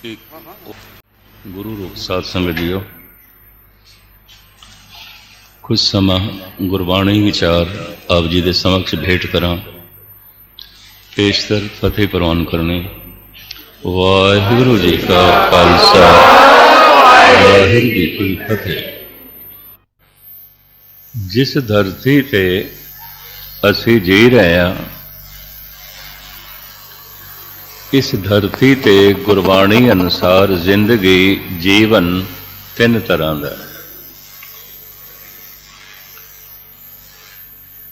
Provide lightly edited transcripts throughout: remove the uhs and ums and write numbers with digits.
गुरु रूप साध संगत जीओ, कुछ समा गुरबाणी विचार आप जी के समक्ष भेंट करा। पेशतर फतेह प्रवान करने। वाहिगुरु जी का खालसा, वाहिगुरु जी की फतेह। जिस धरती ते असी जी रहे हैं, इस धरती ते गुरबाणी अनुसार जिंदगी जीवन तीन तरह का।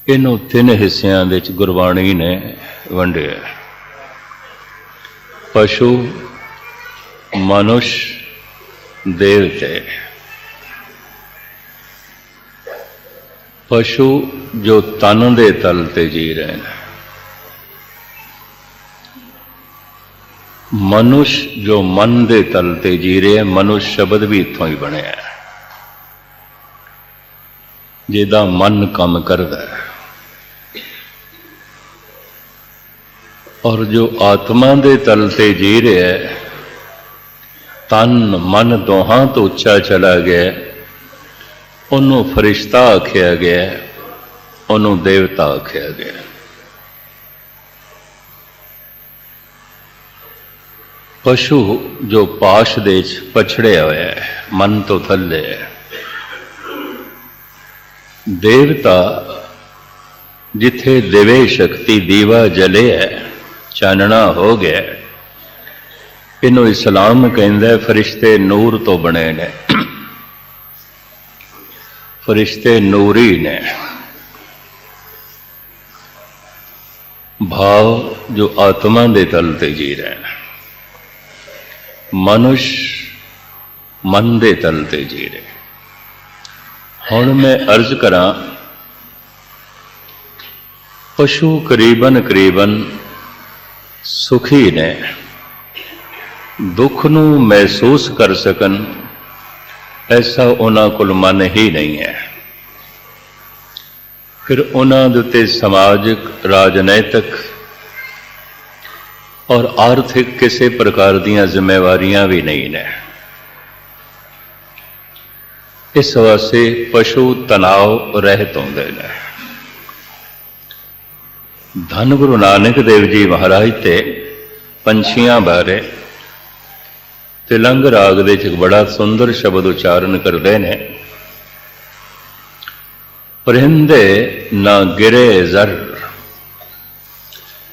इन्हों तीन हिस्सों के गुरबाणी ने वंडिया। पशु, मनुष्य, देवते। पशु जो तन दे तल ते जी रहे हैं, मनुष्य जो मन दे तल ते जी रहे हैं। मनुष्य शब्द भी इत्थों ही बने, जिहदा मन काम करदा है। और जो आत्मा दे तल ते जी रहे है, तन मन दोहां तो उच्चा चला गया, उन्हों फरिश्ता आख्या गया, उन्हों देवता आख्या गया। पशु जो पाश दे पछड़िया हुआ है, मन तो थले है। देवता जिथे दिवे शक्ति दीवा जले है, चानना हो गया। इन्हों इस्लाम कहंदा फरिश्ते नूर तो बने ने, फरिश्ते नूरी ने। भाव जो आत्मा दे तल ते जी रहे हैं, मनुष्य मन दे तल ते जी रहे। हुण मैं अर्ज करा, पशु करीबन करीबन सुखी ने, दुख नूं महसूस कर सकन ऐसा उन्हां कोल मन ही नहीं है। फिर उन्हां दे उत्ते समाजिक, राजनैतिक और आर्थिक किसी प्रकार दीयां जिम्मेवारियां भी नहीं ने। इस वास्ते पशु तनाव रहित होंदे ने। धन गुरु नानक देव जी महाराज ते पंछियां बारे तिलंग राग दे एक बड़ा सुंदर शब्द उच्चारण करते हैं। परिंदे ना गिरे जर,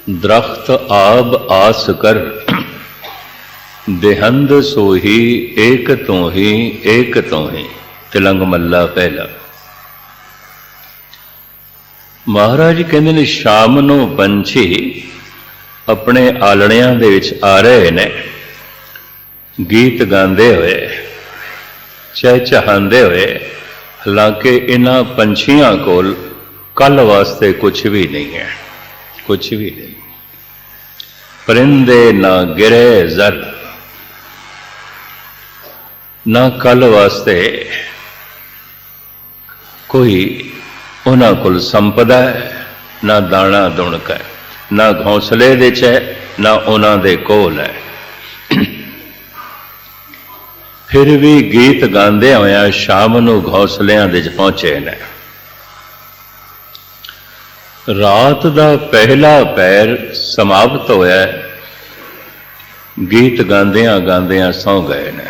दरख्त आब आस कर, देहंद सोही एक तो ही, एक तो ही। तिलंग मल्ला पहला। महाराज कहते ने, शाम नूं पंछी अपने आलणियां दे विच आ रहे ने, गीत गांदे हुए, चहचहांदे हुए। हालांकि इन्हां पंछियां कोल कल वास्ते कुछ भी नहीं है, कुछ भी नहीं। परिंदे ना गिरे जर, ना कल वास्ते कोई उन्हां कोल संपदा है, ना दाना दुणक है, ना घोंसले दे च है, ना उन्हां दे कोल है। फिर भी गीत गांदे होया शाम नूं घोंसलियां दे पहुंचे ने। रात दा पहला पैर समाप्त होया, गीत गांदियां गांदियां सौ गए ने।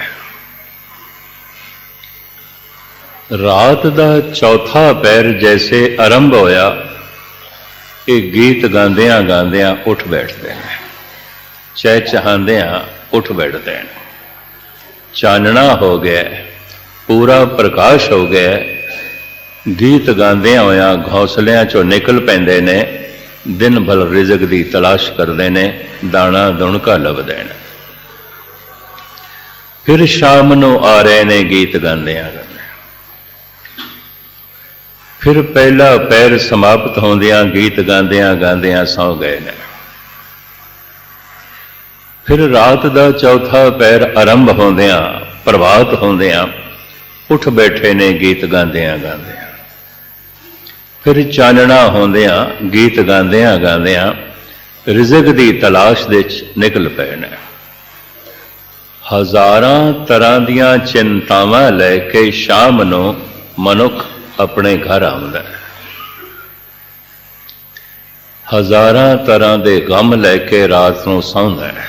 रात दा चौथा पैर जैसे आरंभ होया, ये गीत गांदियां गांदियां उठ बैठते हैं, चहचहांदियां उठ बैठते हैं। चानना हो गया, पूरा प्रकाश हो गया। गीत गांदियां होया घोंसलियां चों निकल पैंदे ने, दिन भर रिजक दी तलाश करते ने, दाना दुणका लभदे ने। फिर शाम नूं आ रहे ने गीत गांदियां। फिर पहला पैर समाप्त होंदियां गीत गांदियां गांदियां सौ गए ने। फिर रात दा चौथा पैर आरंभ होंदियां, प्रभात होंदियां उठ बैठे ने गीत गांदियां गांदियां। फिर चानना होंदियां गीत गांदियां गांदियां रिज़क दी तलाश दे निकल पे ने। हज़ारां तरह दीयां चिंतावां लैके शाम नूं मनुख अपने घर आउंदा है। हज़ारां तरह दे गम लैके रात नूं सौंदा है।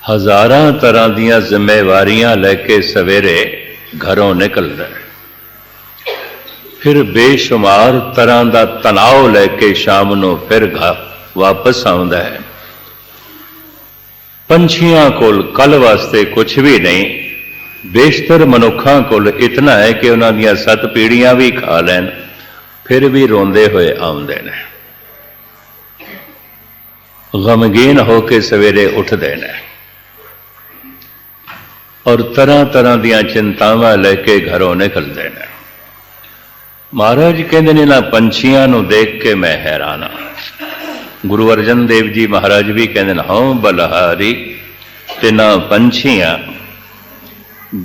हज़ारां तरह दीयां जिम्मेवारियां लैके सवेरे घरों निकलदा है। फिर बेशुमार तरह का तनाव लैके शाम नूं फिर वापस आउंदा है। पंछियां कोल कल वास्ते कुछ भी नहीं, बेशतर मनुखां कोल इतना है कि उन्हां दीयां 7 पीढ़ियां भी खा लैन फिर भी रोंदे हुए आउंदे ने, गमगीन होके सवेरे उठदे ने और तरह तरह दीयां चिंतावां लैके घरों निकलदे ने। महाराज कहते ने ना पंछियां नूं देख के मैं हैरान हाँ। गुरु अर्जन देव जी महाराज भी कहते हों बलहारी तिना पंछियां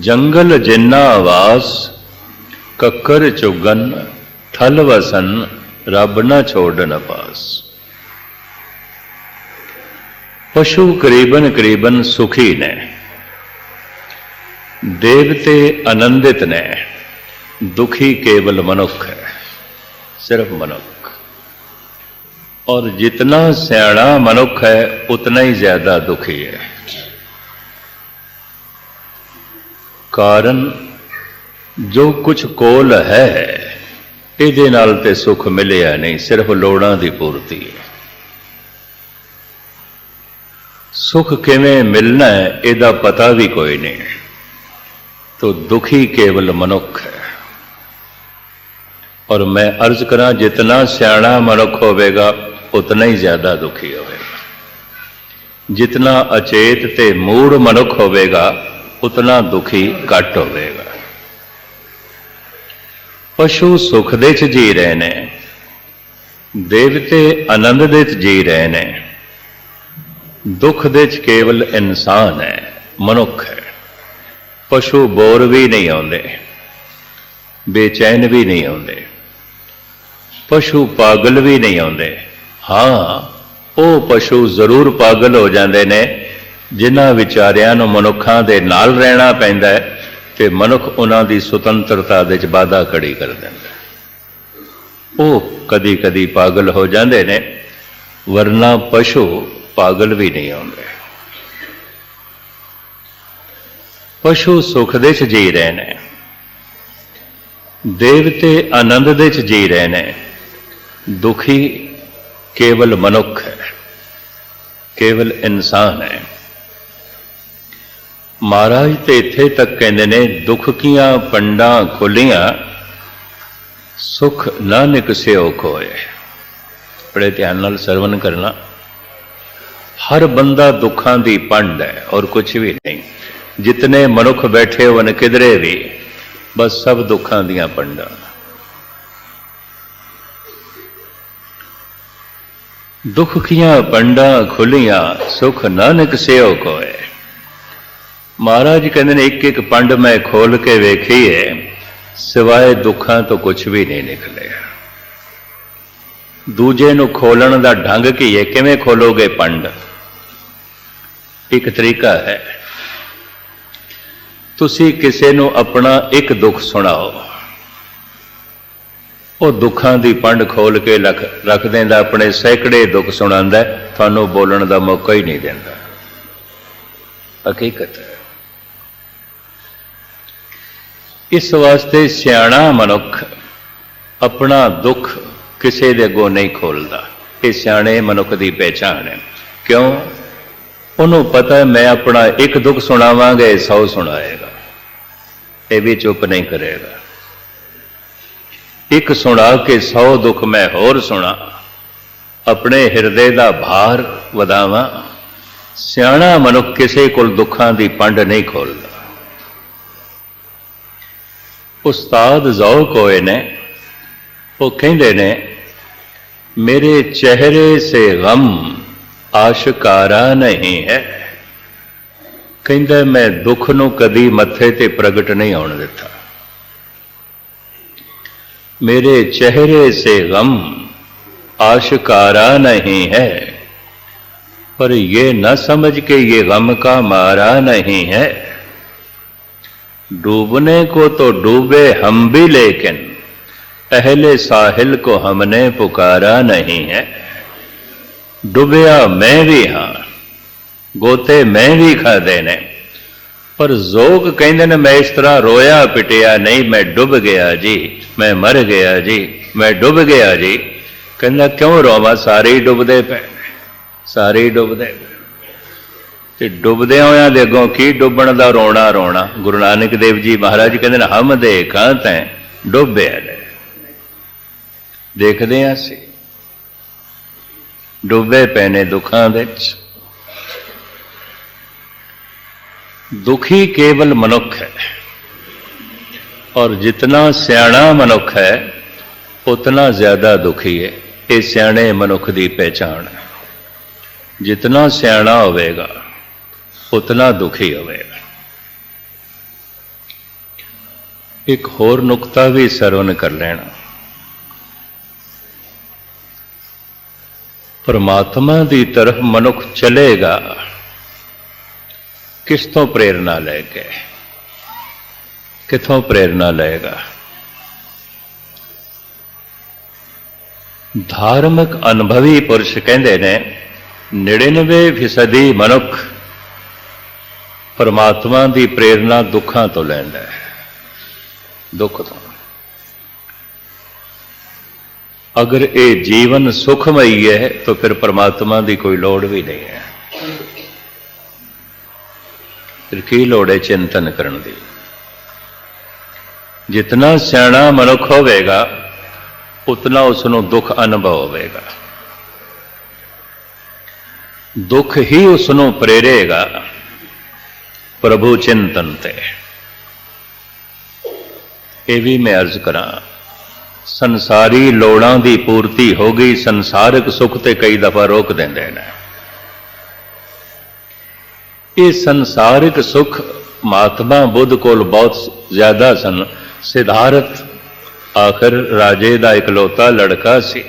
जंगल जिन्ना आवास कक्कर चुगन थल वसन रब न छोड़न पास। पशु करीबन करीबन सुखी ने, देवते आनंदित ने, दुखी केवल मनुख है, सिर्फ मनुख। और जितना सियाणा मनुख है उतना ही ज्यादा दुखी है। कारण जो कुछ कोल है इहदे नाल ते सुख मिलिया नहीं, सिर्फ लोड़ां दी पूर्ति है। सुख किवें मिलना है इहदा पता भी कोई नहीं, तो दुखी केवल मनुख है। और मैं अर्ज करा जितना सियाणा मनुख होवेगा उतना ही ज्यादा दुखी होवेगा। जितना अचेत ते मूढ़ मनुख होवेगा उतना दुखी घट होवेगा। पशु सुख दे च जी रहे ने, देवते आनंद दे च जी रहे ने, दुख दे च केवल इंसान है, मनुख है। पशु बोर भी नहीं आते, बेचैन भी नहीं आते, पशु पागल भी नहीं आते। हाँ, वो पशु जरूर पागल हो जाते ने जिन्हां विचारियां नूं मनुखां दे नाल रहना पैंदा है ते मनुख उन्हां दी सुतंत्रता दे च बाधा खड़ी कर दिंदा। वो कदी कदी पागल हो जाते ने, वरना पशु पागल भी नहीं आते। पशु सुख दे च जी रहे ने, देवते आनंद दे च जी रहे ने, दुखी केवल मनुख है, केवल इंसान है। महाराज तो इत्थे तक कहते ने दुख कियां पंडां खुलियां सुख ना निकसिओ खोए। बड़े ध्यान नाल सरवण करना। हर बंदा दुखां दी पंड है और कुछ भी नहीं। जितने मनुख बैठे होन किधरे भी, बस सब दुखां दियां पंडां। दुख कियां पंडां खुलियां सुख ना निकसिओ कोए। महाराज कहते हैं एक एक पंड मैं खोल के वेखी है, सिवाय दुखां तो कुछ भी नहीं निकले। दूजे नूं खोलण दा ढंग की है, किवें खोलोगे पंड? एक तरीका है, तुसी किसी नूं अपना एक दुख सुनाओ, वो दुखां दी पंड खोल के रख देंदा, अपने सैकड़े दुख सुणांदा, थानू बोलण दा मौका ही नहीं देंदा। हकीकत है। इस वास्ते सियाणा मनुख अपना दुख किसी दे अगों नहीं खोलता। ये सियाणे मनुख की पहचान है। क्यों? उन्होंने पता है मैं अपना एक दुख सुनावांगा 100 सुनाएगा, ये भी चुप नहीं करेगा। एक सुना के 100 दुख मैं होर सुना, अपने हिरदे का भार वधावां। सियाणा मनुख किसी कोल दुखां दी पंड नहीं खोलता। उस्ताद ज़ौक़ होए ने, वो कहते ने मेरे चेहरे से गम आशकारा नहीं है। कहता मैं दुख नूं कदी मत्थे ते प्रगट नहीं होण दिता। मेरे चेहरे से गम आशकारा नहीं है, पर ये न समझ के ये गम का मारा नहीं है। डूबने को तो डूबे हम भी, लेकिन पहले साहिल को हमने पुकारा नहीं है। डूबया मैं भी, हाँ गोते मैं भी खादे ने, पर जोग कहते ने मैं इस तरह रोया पिटिया नहीं, मैं डुब गया जी, मैं मर गया जी, मैं डुब गया जी। कहना क्यों रोवा, सारे ही डुबदे पे, सारे ही डुबदे ते डुबदे होया दे अगों की डुबण दा रोना रोना। गुरु नानक देव जी महाराज कहते हम देखा तैं डुबया ने, देखदे हां असीं डुबे पे ने दुखां दे विच। दुखी केवल मनुख है, और जितना सियाणा मनुख है उतना ज्यादा दुखी है। ये सियाणे मनुख की पहचान है। जितना सियाणा होवेगा उतना दुखी होवेगा। एक होर नुकता भी सरवण कर लेना। परमात्मा की तरफ मनुख चलेगा किस तो प्रेरणा लेके, किथों प्रेरणा लेगा? धार्मिक अनुभवी पुरुष कहते ने 99% मनुख परमात्मा की प्रेरणा दुखों तो लैंदा है, दुख तो। अगर ये जीवन सुखमयी है तो फिर परमात्मा की कोई लोड़ भी नहीं है। फिर की लोड़ है चिंतन करने की? जितना सियाणा मनुख होवेगा उतना उसनों दुख अनुभव होवेगा। दुख ही उसनों प्रेरेगा प्रभु चिंतन ते। ये भी मैं अर्ज करा, संसारी लोड़ां की पूर्ति हो गई, संसारिक सुख ते कई दफा रोक देंदे ने। ये संसारिक सुख महात्मा बुद्ध कोल बहुत ज्यादा सन। सिद्धार्थ आखिर राजे का इकलौता लड़का सी,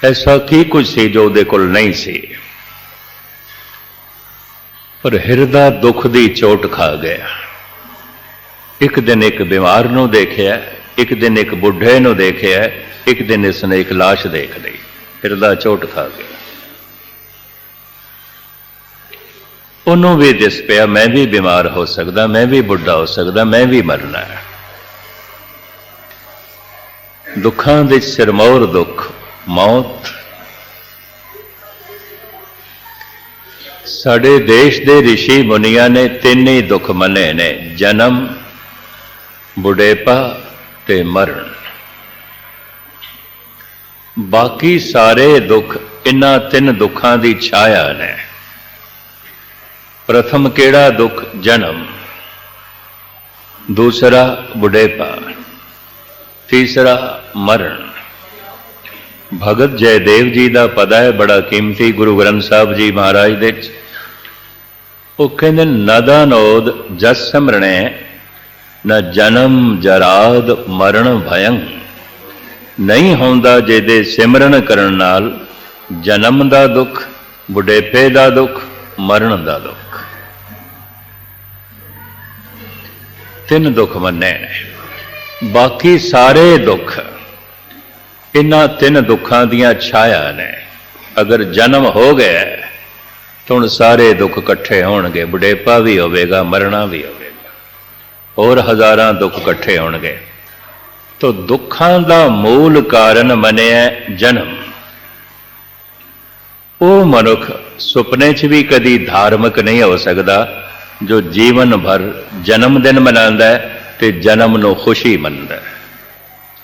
ऐसा की कुछ सी जो उहदे कोल नहीं सी, पर हिरदा दुख की चोट खा गया। एक दिन एक बीमार नूं देखिया, एक दिन एक बुढ़े नूं देखिया, एक दिन इसने एक लाश देख ली, हिरदा चोट खा गया। उन्होंने भी दिस पिया मैं भी बीमार हो सकता, मैं भी बुढ़ा हो सकता, मैं भी मरना है। दुखां दे सिरमौर दुख मौत। साडे देश दे ऋषि मुनिया ने 3 ही दुख मने ने, जन्म, बुढ़ेपा ते मरण। बाकी सारे दुख इन्हां 3 दुखां दी छाया ने। प्रथम केड़ा दुख? जन्म, दूसरा बुढ़ेपा, तीसरा मरण। भगत जयदेव जी का पदा है बड़ा कीमती, गुरु ग्रंथ साहब जी महाराज दे। वो कहते नदा नोद जस सिमरणे, न जन्म जराद मरण भयं। नहीं होंदा जेदे सिमरन करन नाल जन्म का दुख, बुढ़ेपे का दुख, मरण का दुख। 3 दुख मन्ने ने। बाकी सारे दुख इन्हां 3 दुखां दियां छाया ने। अगर जन्म हो गया तो हुण सारे दुख इकट्ठे होणगे, बुढ़ेपा भी होवेगा, मरना भी होवेगा, और हज़ारां दुख इकट्ठे होणगे। तो दुखां दा मूल कारण मनिया जन्म। वो मनुख सुपने च भी कदी धार्मिक नहीं हो सकता जो जीवन भर जन्मदिन मनांदा है ते जन्म नूं खुशी मनदा है।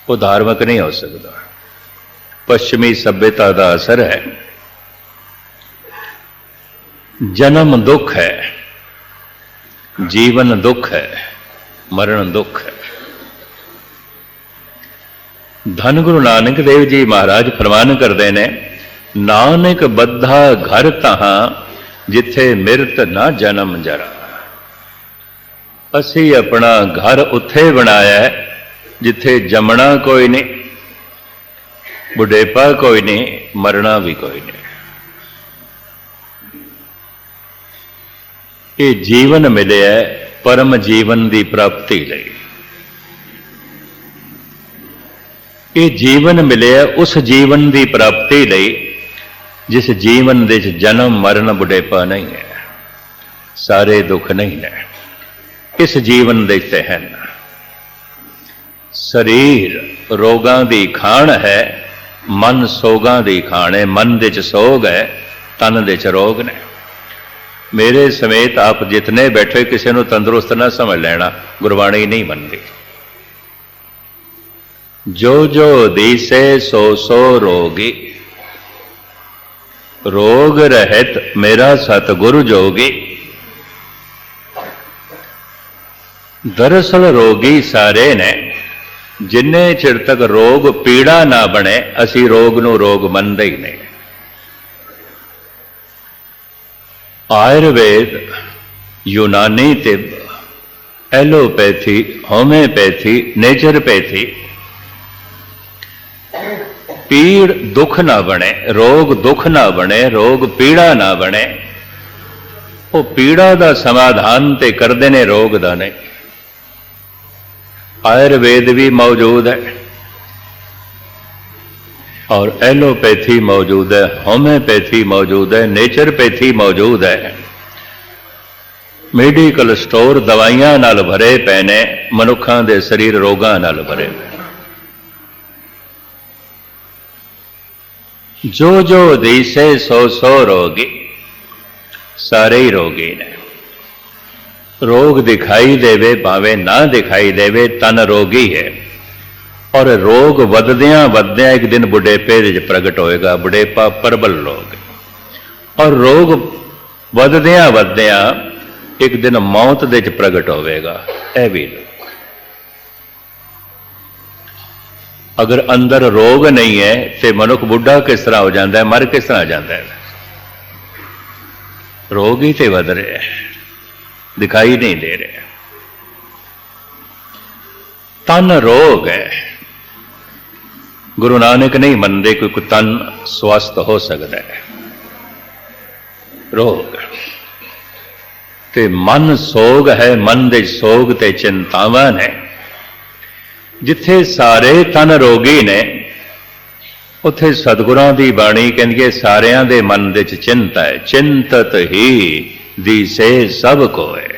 वो धार्मिक नहीं हो सकता। पश्चिमी सभ्यता का असर है। जन्म दुख है, जीवन दुख है, मरण दुख है। धन गुरु नानक देव जी महाराज फरमान करते ने, नानक बद्धा घर तहां जिथे मिरत ना जन्म जरा। असी अपना घर उत्थे बनाया है जिथे जमना कोई नहीं, बुढ़ेपा कोई नहीं, मरना भी कोई नहीं। ये जीवन मिले परम जीवन की प्राप्ति लई। ये जीवन मिले उस जीवन की प्राप्ति लई जिस जीवन दे जन्म मरण बुढ़ेपा नहीं है, सारे दुख नहीं है। इस जीवन दे तहन शरीर रोगां दी खाण है, मन सोगां दी खाण है। मन दे च सोग है, तन दे च रोग ने। मेरे समेत आप जितने बैठे किसी को तंदुरुस्त ना समझ लेना, गुरबाणी नहीं मनती। जो जो दिसे सो सो रोगी, रोग रहित मेरा सतगुरु जोगी। दरअसल रोगी सारे ने, जिन्ने चिर तक रोग पीड़ा ना बने असी रोग नूं रोग मनदे ही नहीं। आयुर्वेद, यूनानी तिब, एलोपैथी, होम्योपैथी, नेचुरोपैथी, पीड़ दुख ना बने, रोग दुख ना बने, रोग पीड़ा ना बने। वो पीड़ा का समाधान ते करते ने, रोग का नहीं। आयुर्वेद भी मौजूद है और एलोपैथी मौजूद है, होम्योपैथी मौजूद है, नेचुरोपैथी मौजूद है। मेडिकल स्टोर दवाइयां नाल भरे पे ने, मनुखां दे शरीर रोगां नाल भरे पे। जो जो दिसे सो सो रोगी, सारे ही रोगी ने। रोग दिखाई देवे भावे ना दिखाई देवे, तन रोगी है। और रोग वधद्या वधद्या एक दिन बुढ़ेपे विच प्रगट होएगा, बुढ़ेपा प्रबल रोग। और रोग वधद्या वधद्या एक दिन मौत दे विच प्रगट होवेगा, यह भी। अगर अंदर रोग नहीं है तो मनुख बुढ़ा किस तरह हो जाता है, मर किस तरह जाता है? रोग ही तो वध रहे हैं, दिखाई नहीं दे रहे। तन रोग है। गुरु नानक नहीं मनते कोई तन स्वस्थ हो सकता है। रोग ते मन सोग है, मन दे सोग ते चिंतावां ने। जिथे सारे तन रोगी ने उथे सतगुरां दी बाणी कहंदी है सारियां दे मन दे चिंता है। चिंतत ही दिसे सब कोय,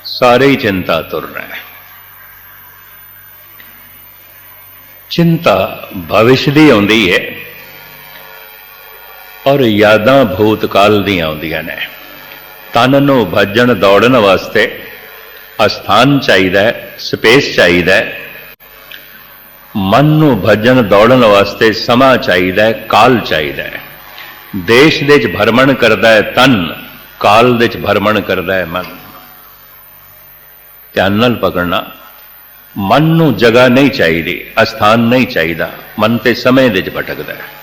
सारे ही चिंता तुर रहे हैं। चिंता भविष्य दी आउंदी है और यादां भूतकाल दी आउंदियां ने। तन नूं भजन दौड़न वास्ते अस्थान चाहिए, स्पेस चाहिए। मन नूं भजन दौड़न वास्ते समा चाहिए, काल चाहिए। देश दे च भरमण करता है तन, काल दे च भरमण करता है मन। ध्यान नाल पकड़ना। मन नूं जगह नहीं चाहिए, अस्थान नहीं चाहिए। मन ते समय दे च भटकदा है।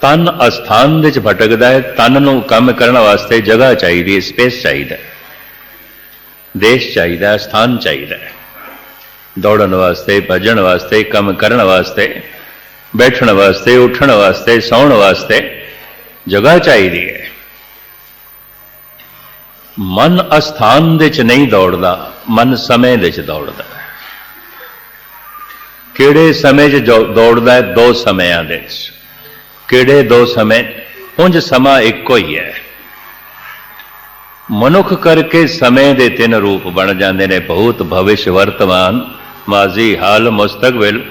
तन अस्थान दे च भटकदा है। तन नूं काम करने वास्ते जगह चाहिए, स्पेस चाहिए, देश चाहिए, अस्थान चाहिए। दौड़न वास्ते, भजन वास्ते, काम करने वास्ते, बैठन वास्ते, उठन वास्ते, सौण वास्ते जगह चाहिए। मन अस्थान दे च नहीं दौड़दा, मन समय दे च दौड़दा। किहड़े समय च दौड़दा है? दो समयां दे च। किहड़े दो समय? उंज समा इक्को ही है। मनुख करके समय दे तीन रूप बन जाते हैं, भूत, भविष्य, वर्तमान, माजी, हाल, मुस्तकबिल।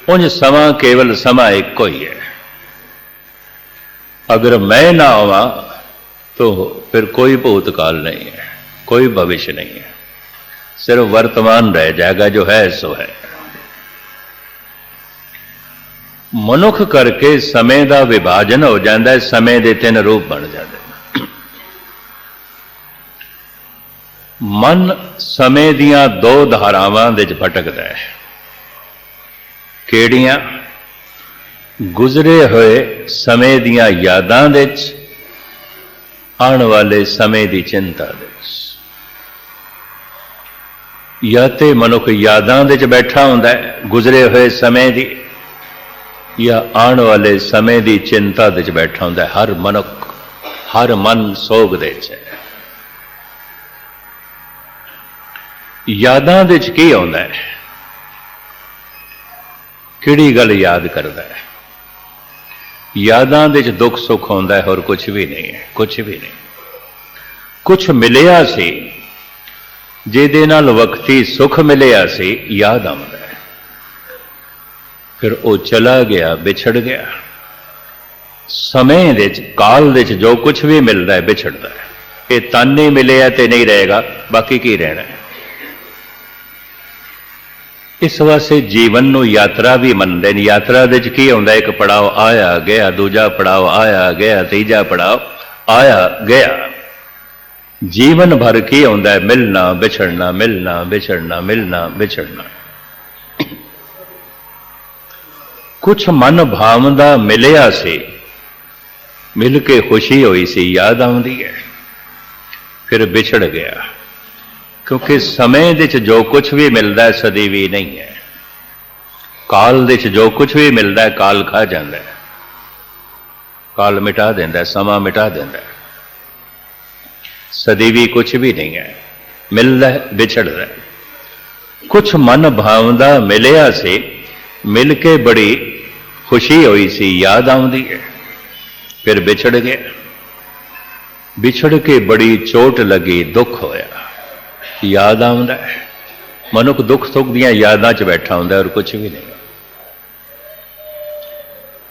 उंज समा केवल समा इक्को ही है। अगर मैं ना आवां तो फिर कोई भूतकाल नहीं है, कोई भविष्य नहीं है, सिर्फ वर्तमान रह जाएगा, जो है सो है। मनुख करके समय का विभाजन हो जाता है, समय के तीन रूप बन जाते हैं। मन समय दियां दो धारावां दे भटकदा है। केड़ियां? गुजरे हुए समय दियां यादां दे, आने वाले समय की चिंता दे। या तो मनुख यादां दे बैठा होंदा है, गुजरे हुए समय की या आने वाले समय की चिंता दे च बैठा होंदा है। हर मनुख, हर मन सोग दे च है। यादां दे च की आउंदा है, किहड़ी गल याद करदा है? यादां दे च दुख सुख आउंदा है और कुछ भी नहीं है, कुछ भी नहीं। कुछ मिलिया सी जिहदे नाल वक्ती सुख मिलिया सी, याद आउंदा है, फिर वो चला गया, बिछड़ गया। समय दे च, काल दे च जो कुछ भी मिलता है बिछड़ता है। ये तन नहीं मिले तो नहीं रहेगा, बाकी की रहना है। इस वास्ते जीवन नूं यात्रा भी मनते हैं। यात्रा दे च की आउंदा, एक पड़ाव आया गया, दूजा पड़ाव आया गया, तीजा पड़ाव आया गया। जीवन भर की आउंदा है, मिलना बिछड़ना, मिलना बिछड़ना, मिलना बिछड़ना। कुछ मन भावदा मिलिया सी, मिल के खुशी हुई सी, याद आउंदी है, फिर बिछड़ गया। क्योंकि समय दे च जो कुछ भी मिलता है सदैवी नहीं है। काल दे च जो कुछ भी मिलता है काल खा जाता है, काल मिटा देता है, समा मिटा देता है। सदैवी कुछ भी नहीं है, मिलता है बिछड़ता है। कुछ मन भावदा मिलिया से, मिल के बड़ी खुशी हुई सी, याद आउंदी है, फिर बिछड़ गया। बिछड़ के बड़ी चोट लगी, दुख होया, याद आउंदा है। मनुख दुख सुख दियां यादां च बैठा हुंदा है और कुछ भी नहीं।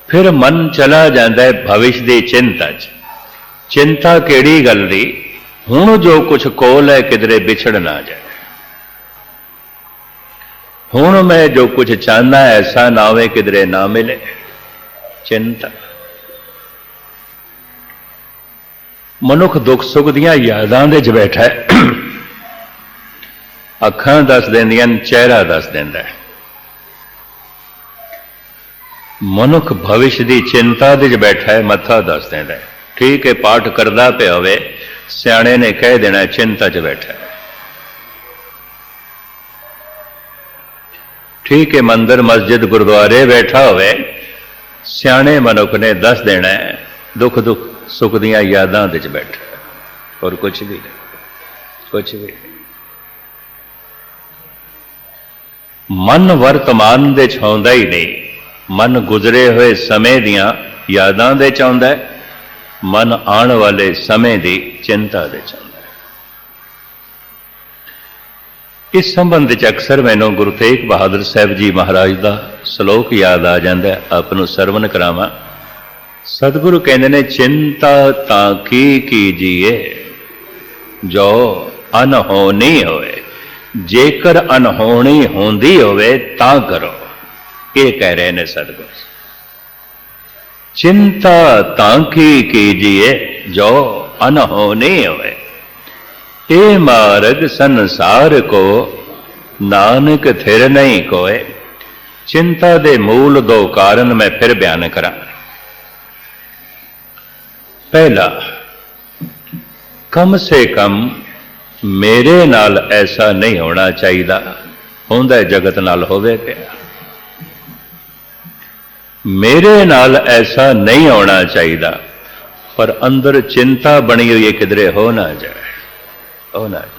फिर मन चला जाता है भविष्य की चिंता च। चिंता किहड़ी गल दी? हुण जो कुछ कोल है किधरे बिछड़ ना जाए। हुण मैं जो कुछ चाहना ऐसा ना होवे किधरे ना मिले, चिंता। मनुख दुख सुख दियां यादां दे च बैठा है। अखां दस देंदियां, चेहरा दस देंदा है। मनुख भविष्य की चिंता दे च बैठा है, मत्था दस देंदा है। ठीक है, पाठ करदा पिया होवे, सियाणे ने कह देना चिंता च बैठा है। ठीक है, मंदिर मस्जिद गुरुद्वारे बैठा होवे, सियाणे मनुख ने दस देना है दुख दुख सुख दियां यादां दे च बैठा है, और कुछ भी नहीं, कुछ भी नहीं। मन वर्तमान दे च आउंदा ही नहीं। मन गुजरे हुए समय दियां यादां दे च आउंदा है, मन आने वाले समय की चिंता दे च आउंदा है। इस संबंध च अक्सर मैनूं गुरु तेग बहादुर साहब जी महाराज का श्लोक याद आ जाता है, आपनूं सरवण करावां। सतगुरु कहते ने, चिंता तां की कीजिए जो अनहोनी होए, जेकर अनहोनी होंदी होवे तां करो। ये कह रहे ने सतगुरु। चिंता तां की कीजिए जो अनहोनी होए, ये मार्ग संसार को नानक थिर नहीं कोय। चिंता दे मूल दो कारण मैं फिर बयान करा। पहला, कम से कम मेरे नाल ऐसा नहीं होना चाहिए, होंदा जगत नाल होवे पिया। मेरे नाल ऐसा नहीं होना चाहिए, पर अंदर चिंता बनी हुई है किधरे हो ना जाए, हो ना जाए।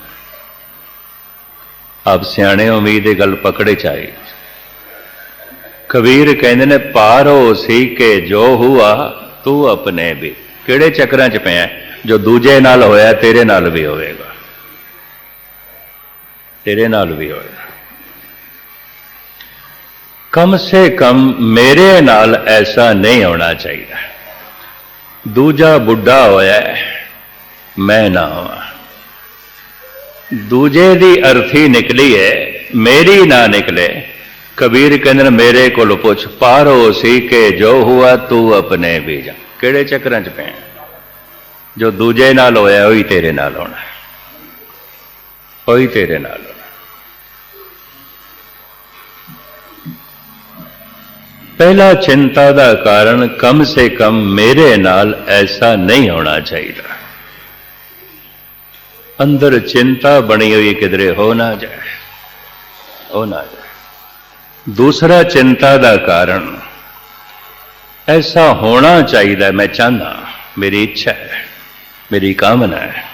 आप सियाणे उम्मीद ये गल पकड़े चाहिए। कबीर कहते ने, पारो सी के जो हुआ तू अपने भी। किहड़े चक्रां च पिया? जो दूजे नाल होया तेरे नाल भी होएगा, तेरे नाल भी होएगा। कम से कम मेरे नाल ऐसा नहीं होना चाहिए। दूजा बुढ़ा होया मैं ना होवा, दूजे दी अर्थी निकली है, मेरी ना निकले। कबीर कहते मेरे को पुछ, पारो सी के जो हुआ तू अपने भी जा। किहड़े चक्रां च पे? जो दूजे नाल होया वही तेरे नाल होना, वही तेरे नाल होना। पहला चिंता का कारण, कम से कम मेरे नाल ऐसा नहीं होना चाहिए। अंदर चिंता बनी हुई किधरे हो ना जाए, हो ना जाए। दूसरा चिंता का कारण, ऐसा होना चाहिए, मैं चाहना, मेरी इच्छा है, मेरी कामना है,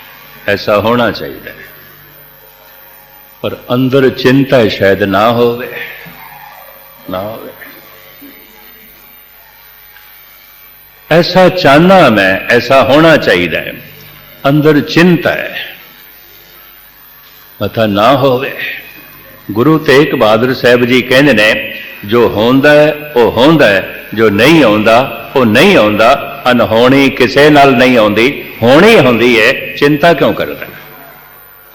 ऐसा होना चाहिए। पर अंदर चिंता शायद ना होवे, ना होवे। ऐसा चाहना मैं, ऐसा होना चाहिए, अंदर चिंता है, मथा ना होवे। गुरु तेग बहादुर साहब जी कहते ने, जो होंदा है वो होंदा है, जो नहीं होंदा वो नहीं होंदा। अनहोनी किसे नाल नहीं होंदी, होनी होंदी है, चिंता क्यों करता?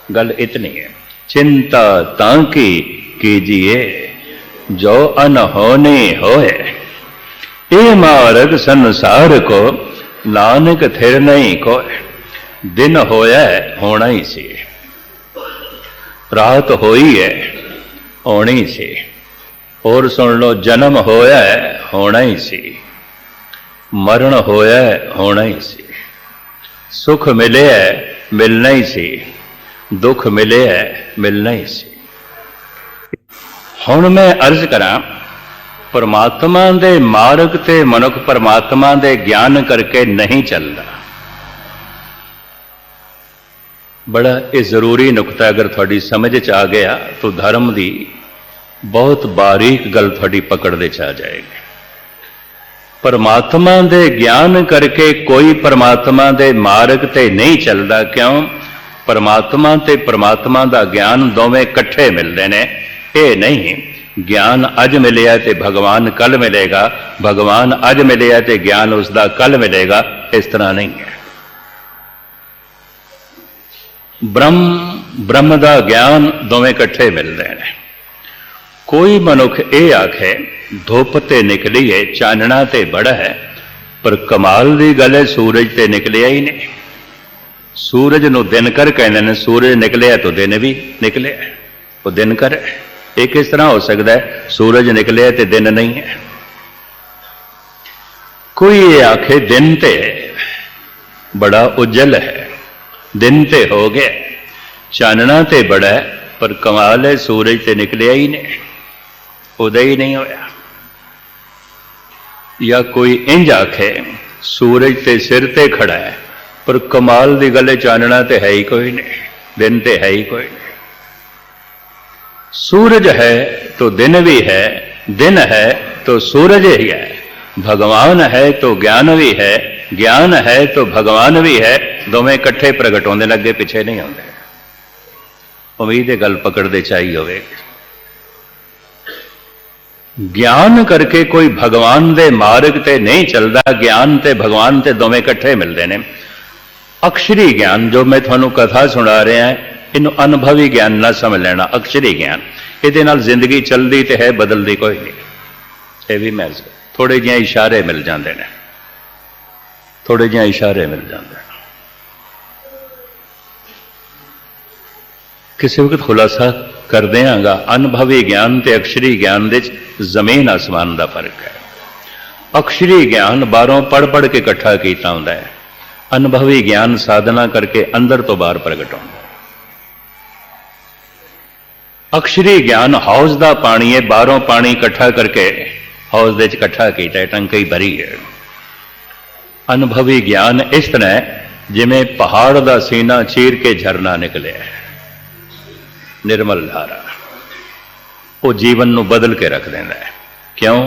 गल इतनी है। चिंता तांकी कीजिए जो अनहोनी होए, ये मार्ग संसार को नानक थिर नहीं कोय। दिन होया होना ही सी, रात होई है होनी सी। और सुन लो, जन्म होया है होना ही सी, मरण होया है होना ही सी। सुख मिले है मिलना ही सी, दुख मिले है मिलना ही सी। हुण मैं अर्ज करा, परमात्मा दे मार्ग ते मनुख परमात्मा दे ज्ञान करके नहीं चलता। बड़ा ये जरूरी नुकता अगर थोड़ी समझ च आ गया तो धर्म की बहुत बारीक गल थोड़ी पकड़ दे च आ जाएगी। परमात्मा दे ज्ञान करके कोई परमात्मा दे मार्ग ते नहीं चलता। क्यों? परमात्मा ते परमात्मा दा ज्ञान दोवें कट्ठे मिलते हैं। ये नहीं ज्ञान अज मिलिया ते भगवान कल मिलेगा, भगवान अज मिलिया ते ज्ञान उसका कल मिलेगा, इस तरह नहीं है। ब्रह्म दा ज्ञान दोवें कट्ठे मिलते हैं। कोई मनुख ये आखे धुप ते निकली है, चानना ते बड़ा है, पर कमाल की गल है सूरज ते निकलिया ही नहीं। सूरज नूं दिनकर कहते हैं, सूरज निकलिया तो दिन भी निकले, वो दिनकर है। ये किस तरह हो सकता है सूरज निकलिया तो दिन नहीं है? कोई ये आखे दिन ते बड़ा उज्जल है, दिन ते हो गया, चानना ते बड़ा है, पर कमाल है सूरज ते निकलिया ही नहीं, उदय ही नहीं होया। या कोई इंज आखे सूरज ते सिर ते खड़ा है, पर कमाल की गल चानना ते है ही कोई नहीं, दिन ते है ही कोई नहीं। सूरज है तो दिन भी है, दिन है तो सूरज ही है, भगवान है तो ज्ञान भी है, ज्ञान है तो भगवान भी है। दोवें कट्ठे प्रगट होने लगे, पिछे नहीं आते। उम्मीद है गल पकड़ते चाहिए होवे। ज्ञान करके कोई भगवान दे मार्ग ते नहीं चलता। ज्ञान ते भगवान ते दोवें कट्ठे मिलते हैं। अक्षरी ज्ञान जो मैं थानू कथा सुना रहा है, इनू अनुभवी ज्ञान ना समझ लेना। अक्षरी ज्ञान ये जिंदगी चलती तो है, बदलती कोई नहीं। ये भी मैं थोड़े जिहे इशारे मिल जाते हैं, थोड़े जिहे इशारे मिल जाते हैं। किसी वक्त खुलासा कर देंगा, अनुभवी ज्ञान ते अक्षरी ज्ञान दे जमीन आसमान का फर्क है। अक्षरी ज्ञान बाहरों पढ़ पढ़ के इकट्ठा किया होता है, अनुभवी ज्ञान साधना करके अंदर तो बाहर प्रगट होता है। अक्षरी ज्ञान हाउस का पानी है, बाहरों पानी इकट्ठा करके हाउस दे इकट्ठा किया, टंकी भरी है। अनुभवी ज्ञान इस तरह जिमें पहाड़ का सीना चीर के झरना निकले, निर्मल धारा, वो जीवन नू बदल के रख देता है। क्यों?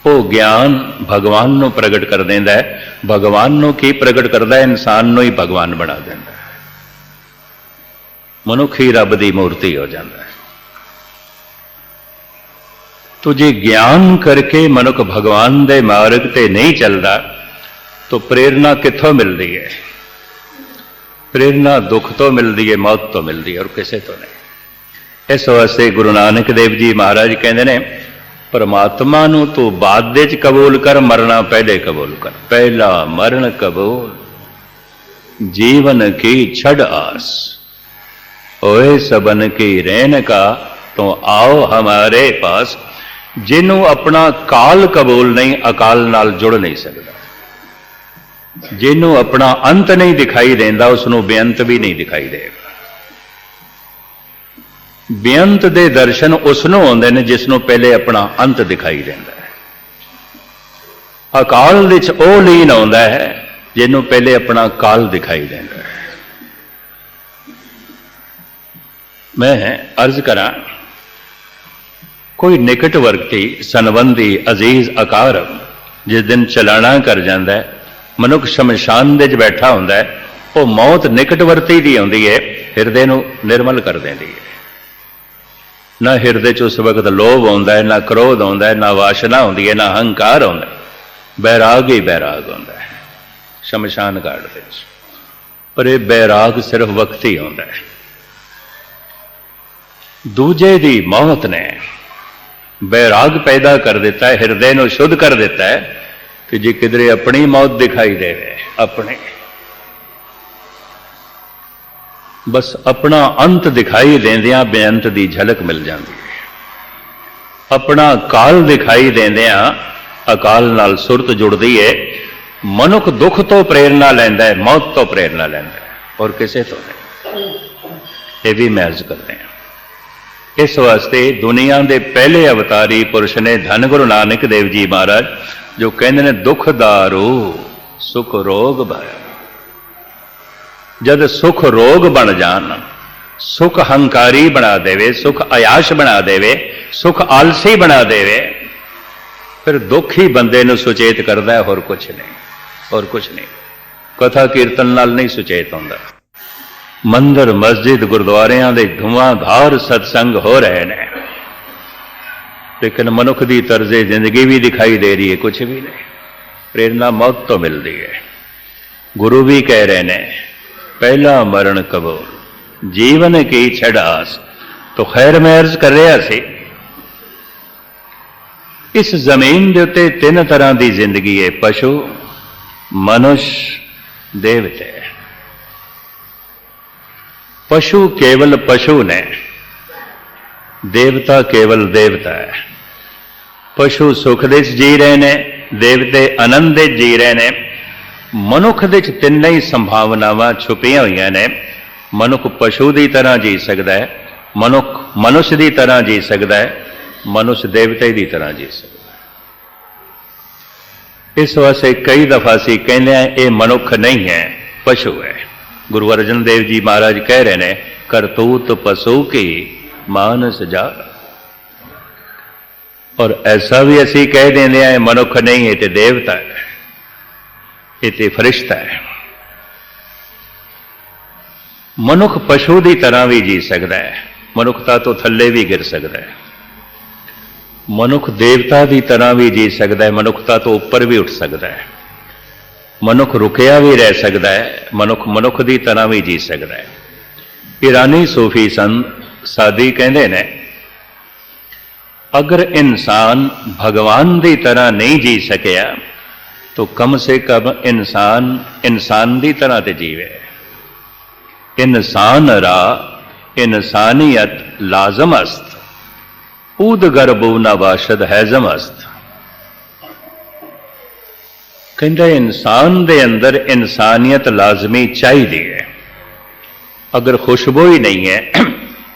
वो ज्ञान भगवान नू प्रगट कर देता है। भगवान नू की प्रगट करता है? इंसान नू ही भगवान बना देता है। मनुख ही रब की मूर्ति हो जाता है। तो जे ज्ञान करके मनुख भगवान दे मार्ग ते नहीं चलता तो प्रेरणा कित्थों मिलती है? प्रेरणा दुख तो मिलती है, मौत तो मिलती है, और किसी तो नहीं। इस वास्ते गुरु नानक देव जी महाराज कहते हैं, परमात्मा नू तू बाद दे च कबूल कर, मरना पहले कबूल कर। पहला मरण कबूल, जीवन की छड़ आस, ओए सबन की रैन का, तो आओ हमारे पास। जिन्हों अपना काल कबूल नहीं, अकाल नाल जुड़ नहीं सकता। जिन्हों अपना अंत नहीं दिखाई देता, उसनों बेअंत भी नहीं दिखाई देगा। बेअंत दे दर्शन उसनों आउंदे ने जिसनों पहले अपना अंत दिखाई देता है। अकाल विच ਉਹ ਲੀਨ ਆਉਂਦਾ ਹੈ ਜਿਹਨੂੰ ਪਹਿਲੇ ਆਪਣਾ ਕਾਲ ਦਿਖਾਈ ਦਿੰਦਾ ਹੈ। मैं अर्ज करा, कोई निकटवर्ती संबंधी अजीज अकारब जिस दिन चलाना कर जाता है, मनुख शमशान दे बैठा होंदा है, वो मौत निकटवर्ती दी आउंदी है, हिरदे नूं निर्मल कर देंदी है। ना हिरदे च उस वक्त लोभ आउंदा है, ना क्रोध आउंदा है, ना वासना आउंदी है, ना अहंकार आउंदा है, बैराग ही बैराग आउंदा है शमशान घाट दे विच। पर यह बैराग सिर्फ वक्त ही आउंदा है। दूजे दी मौत ने बैराग पैदा कर दिता है, हिरदे नूं शुद्ध कर दिता है कि जे किधरे अपनी मौत दिखाई दे, अपने बस अपना अंत दिखाई देंदियां बेअंत दी झलक मिल जाती है। अपना काल दिखाई देंदियां अकाल नाल सुरत जुड़ती है। मनुख दुख तो प्रेरणा लैंदा है, मौत तो प्रेरणा लैंदा है, और किसी तो नहीं। ये भी मैं अर्ज करते हैं। इस वास्ते दुनिया के पहले अवतारी पुरुष ने धन गुरु नानक देव जी महाराज जो कहते हैं दुख दारू सुख रोग भय। जब सुख रोग बन जान, सुख हंकारी बना देवे, सुख अयाश बना देवे, सुख आलसी बना देवे, फिर दुख ही बंदे नूं सुचेत करता है, और कुछ नहीं, और कुछ नहीं। कथा कीर्तन नाल नहीं सुचेत होंदा। मंदिर मस्जिद गुरुद्वारियां दे धुआंधार सत्संग हो रहे हैं, लेकिन मनुख की तर्जे जिंदगी भी दिखाई दे रही है, कुछ भी नहीं। प्रेरणा मौत तो मिलती है। गुरु भी कह रहे हैं पहला मरण कबूल, जीवन की छड़ास। तो खैर मैं अर्ज कर रहा सी, इस जमीन के उत्ते तीन तरह की जिंदगी है, पशु, मनुष्य, देवते। पशु केवल पशु ने, देवता केवल देवता है। पशु सुख दे जी रहे ने, देवते आनंद दे जी रहे ने। मनुख दे तीन ही संभावनावां छुपियां हुई ने। मनुख पशु की तरह जी सकता है, मनुख मनुष्य की तरह जी सकता है, मनुष्य देवते की तरह जी सकता है। इस वास्ते कई दफा सी कहते हैं ये मनुख नहीं है, पशु है। गुरु अर्जन देव जी महाराज कह रहे हैं करतूत पशु की मानस जा। और ऐसा भी असी कह देंगे हैं मनुख नहीं है, तो देवता है, ये तो फरिश्ता है। मनुख पशु की तरह भी जी सकता है, मनुखता तो थल्ले भी गिर सकता है। मनुख देवता की तरह भी जी सकता है, मनुखता तो ऊपर भी उठ सकता है। मनुख रुकिया भी रह सकता है, मनुख मनुख की तरह भी जी सकता है। ईरानी सूफी संत साधी कहते हैं अगर इंसान भगवान की तरह नहीं जी सकिया तो कम से कम इंसान इंसान की तरह तो जीवे। इंसान रा इंसानियत लाजम अस्त, ऊद गर्बू न बाशद हैजम अस्त। कहता इंसान दे अंदर इंसानियत लाजमी चाहिए है। अगर खुशबू ही नहीं है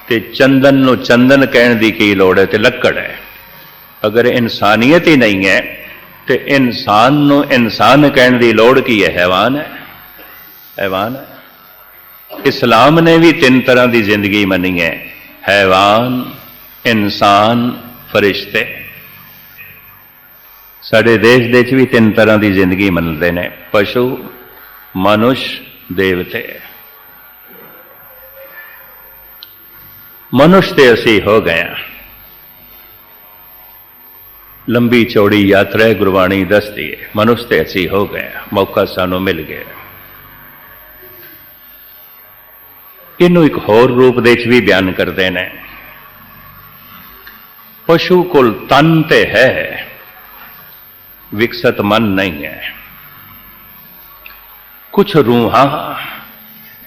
तो चंदन नूं चंदन कहने की की लोड़ है, तो लक्कड़ है। अगर इंसानियत ही नहीं है तो इंसान नूं इंसान कहने की लोड़ की है, हैवान है, हैवान है। इस्लाम ने भी तीन तरह की जिंदगी मनी है, हैवान, इंसान, फरिश्ते। साडे देश दे भी तीन तरह की जिंदगी मनते हैं, पशु, मनुष्य, देवते। मनुष्य ते असी हो गए, लंबी चौड़ी यात्रा गुरबाणी दसदी है। मनुष्य ते असी हो गए, मौका सानू मिल गया। इनू एक होर रूप दे भी बयान करते हैं। पशु कोल तन ते है, विकसित मन नहीं है। कुछ रूहां,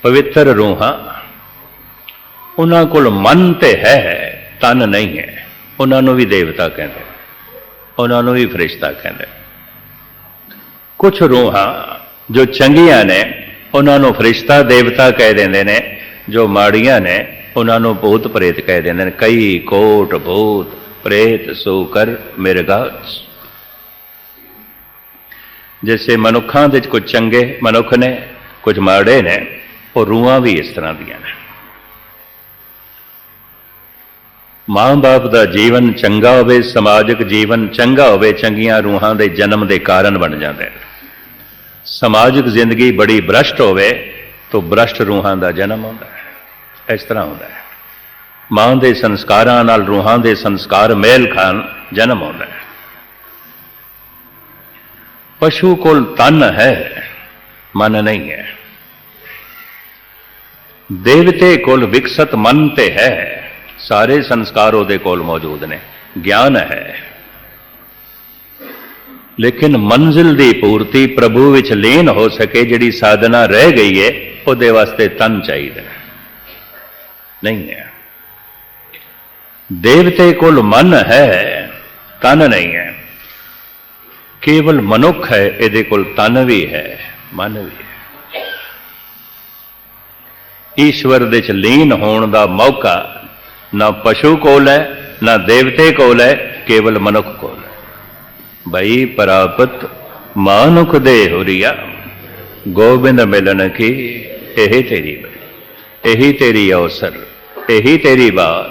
पवित्र रूहां, उन्हां कोल मन ते है, तन नहीं है। उन्होंने भी देवता कहते, उन्होंने भी फरिश्ता कहते। कुछ रूहां जो चंगियां ने उन्होंने फरिश्ता देवता कह देंगे ने, जो माड़ियां ने उन्होंने भूत प्रेत कह देंगे ने। कई कोट भूत प्रेत सूकर मिर्गा। जैसे मनुखां दे कुछ चंगे मनुख ने कुछ माड़े ने, और रूहां भी इस तरह दियां ने। मां बाप का जीवन चंगा होवे, समाजिक जीवन चंगा होवे, चंगियां रूहां दे जन्म के कारण बन जाता है। समाजिक जिंदगी बड़ी भ्रष्ट होवे तो भ्रष्ट रूहां का जन्म होता है। इस तरह होता है। मां के संस्कारां नाल रूहां के संस्कार मेल खान जन्म होता है। पशु कोल तन है, मन नहीं है। देवते कोल विकसित मन ते है, सारे संस्कार उहदे कोल मौजूद ने, ज्ञान है। लेकिन मंजिल की पूर्ति प्रभु विच लीन हो सके, जिहड़ी साधना रह गई है, उहदे वास्ते तन चाहिए, नहीं है। देवते कोल मन है, तन नहीं है। केवल मनुख है, इहदे कोल तन भी है, मन भी है। ईश्वर दे च लीन होने का मौका ना पशु कोल है, ना देवते कोल है, केवल मनुख कोल है। भई प्रापत मानुख दे हुरिया, गोबिंद मिलन की यही तेरी बड़ी, यही तेरी अवसर, यही तेरी बार,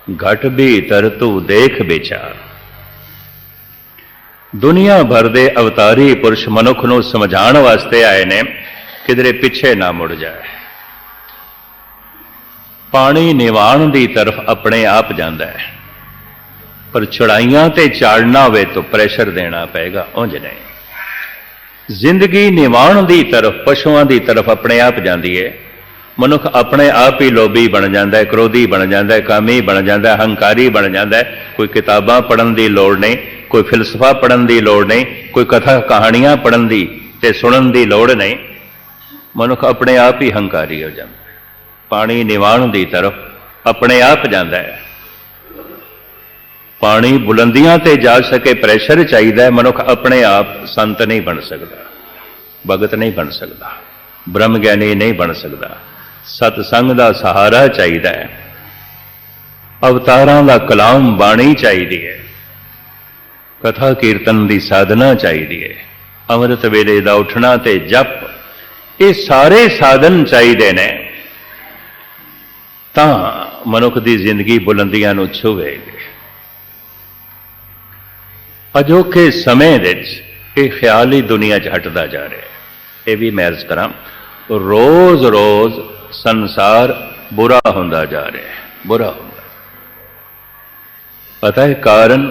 घट भी तर तू देख विचार। दुनिया भर दे अवतारी पुरुष मनुख नूं समझाण वास्ते आए ने, किधरे पिछे ना मुड़ जाए। पानी निवाण की तरफ अपने आप जाता है, पर चढ़ाइयां ते चाड़ना होवे तो प्रेशर देना पेगा, उंज नहीं। जिंदगी निवाण की तरफ, पशुओं की तरफ अपने आप जाती है। मनुख अपने आप ही लोभी बन जाता है, क्रोधी बन जाता है, कामी बन जाता है, हंकारी बन जाता है। कोई किताबां पढ़न की लौड़ नहीं, कोई फिलसफा पढ़न की लौड़ नहीं, कोई कथा कहानियां पढ़न की ते सुनन की लौड़ नहीं। मनुख अपने आप ही हंकारी हो जाता है। पानी निवाण की तरफ अपने आप जाता है। पानी बुलंदियां ते जा सके, प्रेशर चाहिए। मनुख अपने आप संत नहीं बन सकता, भगत नहीं बन सकता, ब्रह्म ज्ञानी नहीं बन सकता। सतसंग का सहारा चाहिए, अवतारां दा कलाम बाणी चाहिए, कथा कीर्तन की साधना चाहिए, अमृत वेले दा उठना ते जप, ये सारे साधन चाहिए ने, तां मनुख की जिंदगी बुलंदियां नूं छूवेगी। अजोखे समय विच ये ख्याल ही दुनिया च हटदा जा रहा है। ये भी मैं अर्ज करां, रोज रोज संसार बुरा होंदा जा रहा है, बुरा होंदा। पता है कारण?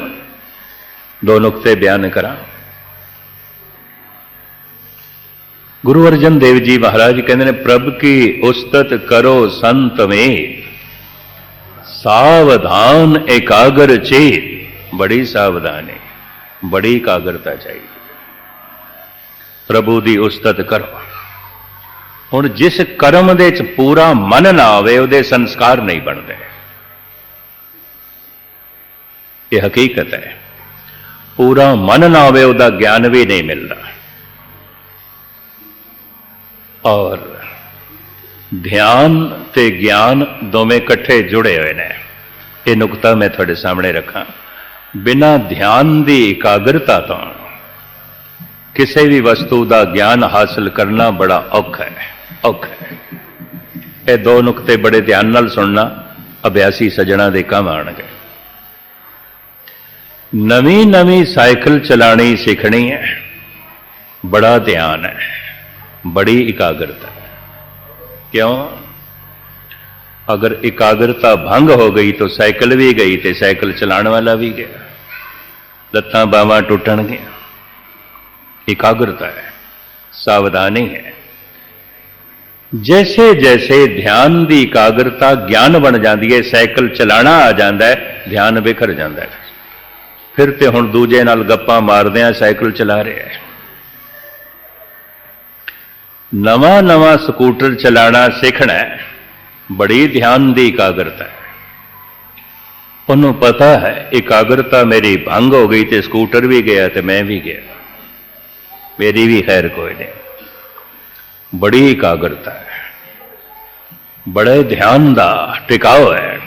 दो नुक्ते बयान करा। गुरु अर्जन देव जी महाराज कहते हैं, प्रभ की उस्तत करो संत में, सावधान एकाग्र चेत। बड़ी सावधानी, बड़ी एकाग्रता चाहिए। प्रभु की उस्तत करो। हुण जिस कर्म दे च पूरा मन ना आवे, उहदे संस्कार नहीं बनते। यह हकीकत है। पूरा मन ना आवे, उहदा ज्ञान भी नहीं मिलता। और ध्यान ते ज्ञान दोवें इकट्ठे जुड़े हुए हैं। ये नुकता मैं थोड़े सामने रखा। बिना ध्यान की एकाग्रता तो किसी भी वस्तु का ज्ञान हासिल करना बड़ा औखा है, औखा है। ये दो नुकते बड़े ध्यान नाल सुनना, अभ्यासी सज्जणा दे काम आउणगे। नवी नवी साइकिल चलानी सीखनी है, बड़ा ध्यान है, बड़ी एकाग्रता है। क्यों? अगर एकाग्रता भंग हो गई तो साइकिल भी गई, तो साइकिल चलाने वाला भी गया, लत्तां बावां टुटण गया। एकाग्रता है, सावधानी है। जैसे जैसे ध्यान की एकाग्रता ज्ञान बन जाती है, साइकिल चलाना आ जाता है, ध्यान बिखर जाता है। फिर तो हुण दूजे नाल गप्पां मारदिआं साइकिल चला रहा है। नवा नवा स्कूटर चलाना सीखना है, बड़ी ध्यान की एकाग्रता है। उन्होंने पता है एकाग्रता मेरी भंग हो गई तो स्कूटर भी गया तो मैं भी गया, मेरी भी खैर कोई नहीं। बड़ी एकाग्रता है, बड़े ध्यान का टिकाव है।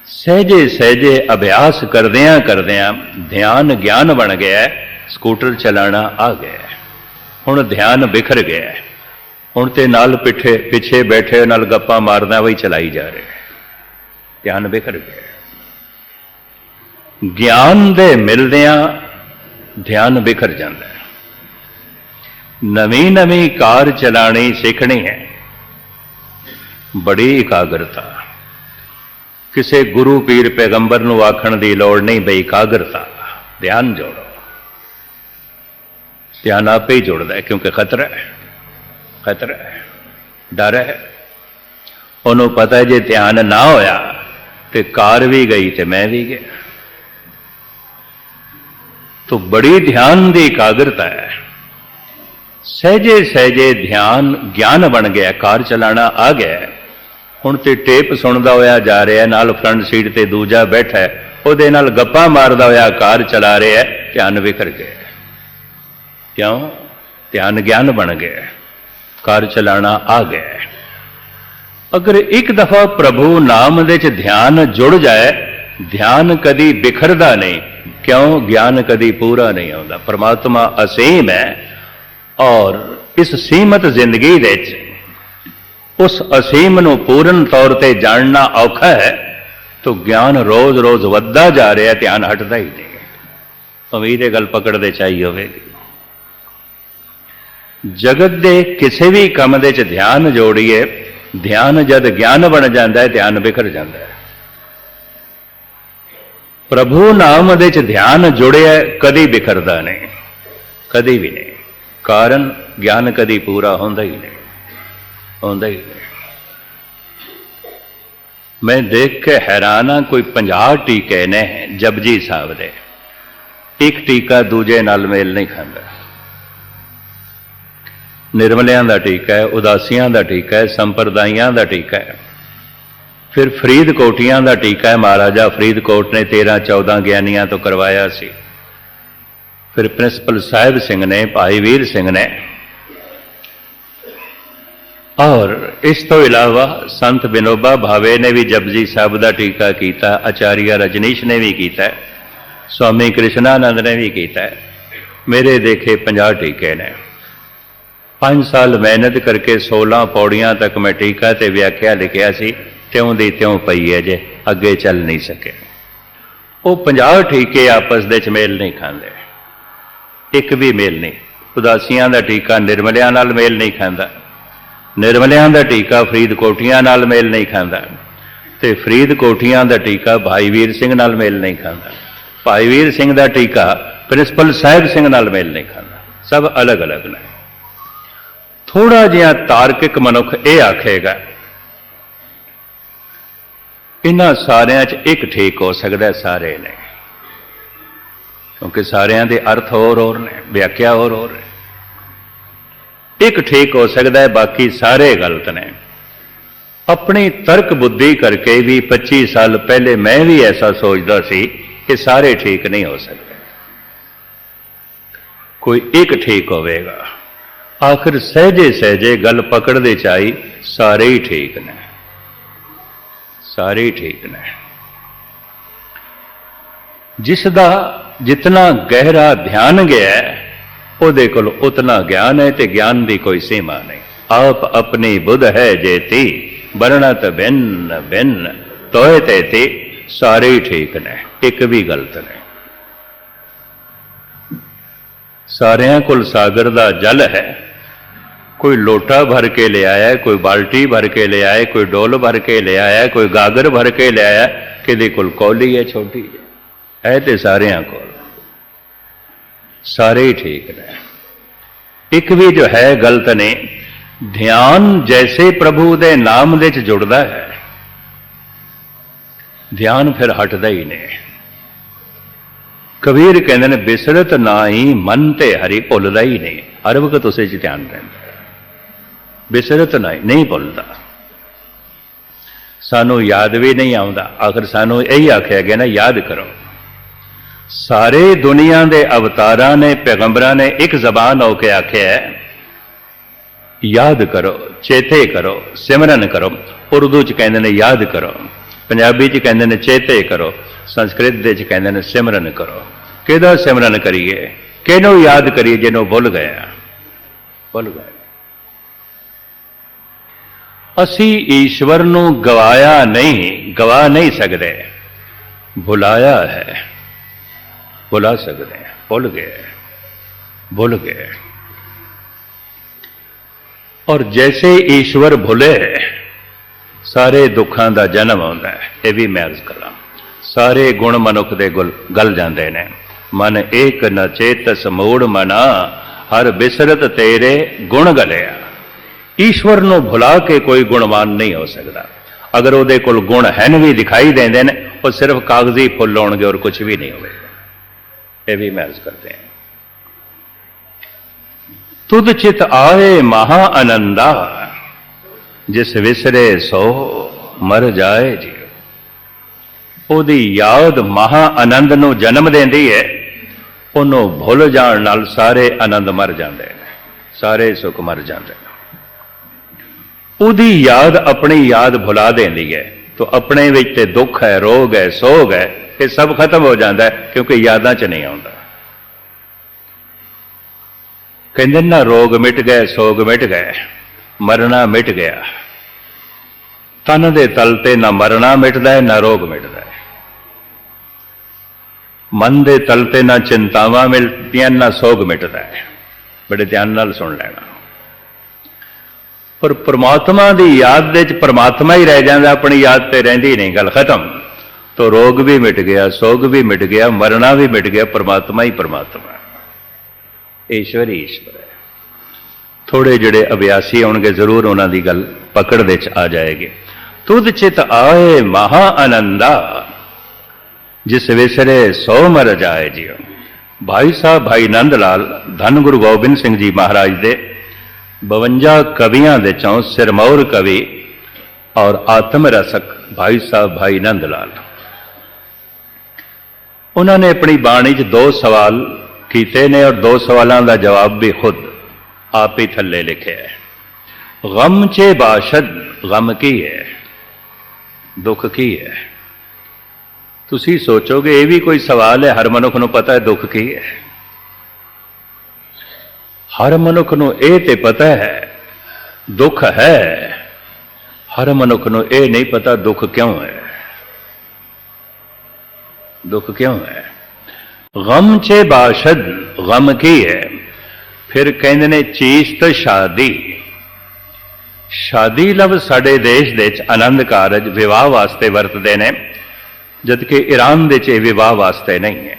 सहजे सहजे अभ्यास करदियां करदियां ध्यान ज्ञान बन गया है। ਸਕੂਟਰ ਚਲਾਣਾ ਆ ਗਿਆ, ਹੁਣ ਧਿਆਨ ਬਿਖਰ ਗਿਆ, ਹੁਣ ਤੇ ਨਾਲ ਪਿੱਛੇ ਬੈਠੇ ਨਾਲ ਗੱਪਾਂ ਮਾਰਦਾ ਵਈ ਚਲਾਈ ਜਾ ਰਿਹਾ, ਧਿਆਨ ਬਿਖਰ ਗਿਆ। ਗਿਆਨ ਦੇ ਮਿਲਦਿਆਂ ਧਿਆਨ ਬਿਖਰ ਜਾਂਦਾ ਹੈ। ਨਵੀਂ ਨਵੀਂ ਕਾਰ ਚਲਾਣੀ ਸਿੱਖਣੀ ਹੈ, ਬੜੀ ਇਕਾਗਰਤਾ। ਕਿਸੇ ਗੁਰੂ ਪੀਰ ਪੈਗੰਬਰ ਨੂੰ ਆਖਣ ਦੀ ਲੋੜ ਨਹੀਂ ਬਈ ਇਕਾਗਰਤਾ, ਧਿਆਨ ਜੋੜੋ। ਧਿਆਨ ਆਪੇ ਹੀ ਜੁੜਦਾ ਹੈ, ਕਿਉਂਕਿ ਖਤਰਾ ਹੈ, ਡਰ ਹੈ। ਉਹਨੂੰ ਪਤਾ ਹੈ ਜੇ ਧਿਆਨ ਨਾ ਹੋਇਆ ਤੇ ਕਾਰ ਵੀ ਗਈ ਤੇ ਮੈਂ ਵੀ ਗਿਆ। तो बड़ी ध्यान की एकाग्रता है। सहजे सहजे ध्यान ज्ञान बन गया, कार चलाना आ गया, हुण ते टेप सुनदा होया जा रहा है, नाल फ्रंट सीट ते दूजा बैठा है, उहदे नाल गप्पां मारदा होया कार चला रहा है, ध्यान विखर गया। क्यों? ध्यान ज्ञान बन गया, कार चलाना आ गया। अगर एक दफा प्रभु नाम दे च ध्यान जुड़ जाए, ध्यान कदी बिखरदा नहीं। क्यों? ज्ञान कदी पूरा नहीं आता। परमात्मा असीम है और इस सीमित जिंदगी विच उस असीम नूं पूर्ण तौर पर जानना औखा है, तो ज्ञान रोज रोज वधदा जा रहा है, ध्यान हटदा ही नहीं। उम्मीद है गल पकड़ते चाहिए होवेगी। जगत के किसी भी काम दे च ध्यान जोड़िए, ध्यान जद ज्ञान बन जाता है, ध्यान बिखर जाता है। प्रभु नाम दे च ध्यान जुड़िया कदी बिखरदा नहीं, कदी भी नहीं। कारण ज्ञान कदी पूरा होंदा ही नहीं, होंदा ही नहीं। मैं देख के हैरान हाँ, कोई 50 टीके ने जपजी साहब दे, एक टीका दूजे नाल मेल नहीं खाता। निर्मलियां दा टीका है, उदासियां दा टीका है, संप्रदाइयां दा टीका है। फिर फरीदकोटियां का टीका है, महाराजा फरीदकोट ने 13-14 ज्ञानियां तो करवाया सी। फिर प्रिंसिपल साहिब सिंह ने, भाई वीर सिंह ने, और इस तो इलावा संत विनोबा भावे ने भी जपजी साहब का टीका किया, आचार्य रजनीश ने भी किया, स्वामी कृष्णानंद ने भी किया। मेरे देखे 50 टीके ने। 5 साल मेहनत करके 16 पौड़ियां तक मैं टीका ते व्याख्या लिखिया सी, त्यों दी त्यों पई है जे, अगे चल नहीं सके। वो 50 टीके आपस दे च मेल नहीं खाते, एक भी मेल नहीं। उदासियां दा टीका निर्मलियां नाल मेल नहीं खाता, निर्मलियां दा टीका फरीदकोटियां नाल मेल नहीं खाता, ते फरीदकोटियां दा टीका भाई वीर सिंह नाल मेल नहीं खाता, भाई वीर सिंह दा टीका प्रिंसिपल साहिब सिंह नाल मेल नहीं खाता। सब अलग अलग ने। थोड़ा जिहा तार्किक मनुख ये आखेगा इन्हां सारियां च एक ठीक हो सकता है, सारे ने, क्योंकि सारियां दे अर्थ होर ने, व्याख्या होर है। एक ठीक हो सकता है, बाकी सारे गलत ने। अपनी तर्क बुद्धि करके भी 25 साल पहले मैं भी ऐसा सोचता सी कि सारे ठीक नहीं हो सकते, कोई एक ठीक होवेगा। आखिर सहजे सहजे गल पकड़ते चाही, सारे ही ठीक ने, सारे ही ठीक ने। जिसका जितना गहरा ध्यान गया है, उहदे कोल उतना ज्ञान है, ते ज्ञान की कोई सीमा नहीं। आप अपनी बुध है जेती, वर्णत भिन्न भिन्न तोय तेती, सारे ही ठीक ने, एक भी गलत नहीं। सारियां कोल सागर दा जल है, कोई लोटा भर के ले आया, कोई बाल्टी भर के ले आया, कोई डोल भर के ले आया, कोई गागर भर के ले आया, किसी कोल कौली है छोटी है, तो सारियां कोल सारे ही ठीक ने, एक भी जो है गलत नहीं। ध्यान जैसे प्रभु दे नाम दे च जुड़दा है, ध्यान फिर हटदा ही नहीं। कबीर कहते हैं बिसरत ना ही मन ते हरि, भुलदा ही नहीं। हर वक्त उसे च ध्यान रहिंदा, बिसरत नहीं भुलदा। सानू याद भी नहीं आउंदा। आखिर सानू यही आख्या गया ना, याद करो। सारे दुनिया के अवतारां ने, पैगंबरां ने एक जबान होके आख्या है, याद करो, चेते करो, सिमरन करो। उर्दू च कहते हैं याद करो, पंजाबी च कहते हैं चेते करो, संस्कृत दे च कहते हैं सिमरन करो। किहदा सिमरन करिए? किहनूं याद करिए जिन्हों भुल गए, भुल गए। असी ईश्वर नूं गवाया नहीं, गवा नहीं सकते, भुलाया है, भुला सकते हैं। भुल गए, भुल गए। और जैसे ईश्वर भुले सारे दुखों का जन्म आता है। यह भी मैं अर्ज करा, सारे गुण मनुख के गल जाते हैं। मन एक न चेतस मूड़ मना, हर बिसरत तेरे गुण गलिया। ईश्वर नूं भुला के कोई गुणवान नहीं हो सकता। अगर वो कोल गुण हैं भी दिखाई देंगे ने, वो सिर्फ कागजी फुल होंगे और कुछ भी नहीं होगा। यह भी मैं अर्ज करते हैं। तुद चित आए महा आनंदा, जिस विसरे सो मर जाए जी। ओदी याद महा आनंद नूं जन्म देंदी है। उन्हों भुल जाण नाल सारे आनंद मर जाते हैं, सारे सुख मर जाते हैं। ओदी याद अपनी याद भुला देंदी है, तो अपने विच ते दुख है, रोग है, सोग है, ये सब खत्म हो जाता है, क्योंकि यादां च नहीं आता। कहते ना रोग मिट गए, सोग मिट गए, मरना मिट गया। तन दे तल ते ना मरना मिटदा है, ना रोग मिटदा है। मन दे तल ते ना चिंतावां मिटदियां, ना सोग मिटदा है। बड़े ध्यान नाल सुन लेना। पर परमात्मा की याद दे च परमात्मा ही रह जाता, अपनी याद ते रहिंदी नहीं, गल खत्म। तो रोग भी मिट गया, सोग भी मिट गया, मरना भी मिट गया, परमात्मा ही परमात्मा है, ईश्वर ही ईश्वर है। थोड़े जिहड़े अभ्यासी होणगे जरूर उन्हां दी गल पकड़ दे च आ जाएगी। तुद चित आए महा आनंदा, जिस विसरे सो मर जाए जी। भाई साहब भाई नंद लाल धन गुरु गोबिंद सिंह जी महाराज दे 52 कवियां दे चों सिरमौर कवि और आत्म रसक भाई साहब भाई नंद लाल, उन्होंने अपनी बाणी च 2 सवाल कीते ने और 2 सवालों का जवाब भी खुद आप ही थले लिखे है। गम चे बाशद, गम की है, दुख की है। तुसी सोचोगे ये भी कोई सवाल है? हर मनुख नूं पता है दुख की है। हर मनुख नूं ये ते पता है दुख है, हर मनुख नूं ये नहीं पता दुख क्यों है, दुख क्यों है। गम चे बाशद, गम की है। फिर कहते ने चीस्त शादी। शादी लफ्ज़ साडे देश दे आनंद कारज विवाह वास्ते वरतते हैं, जबकि ईरान दे च विवाह वास्ते नहीं है।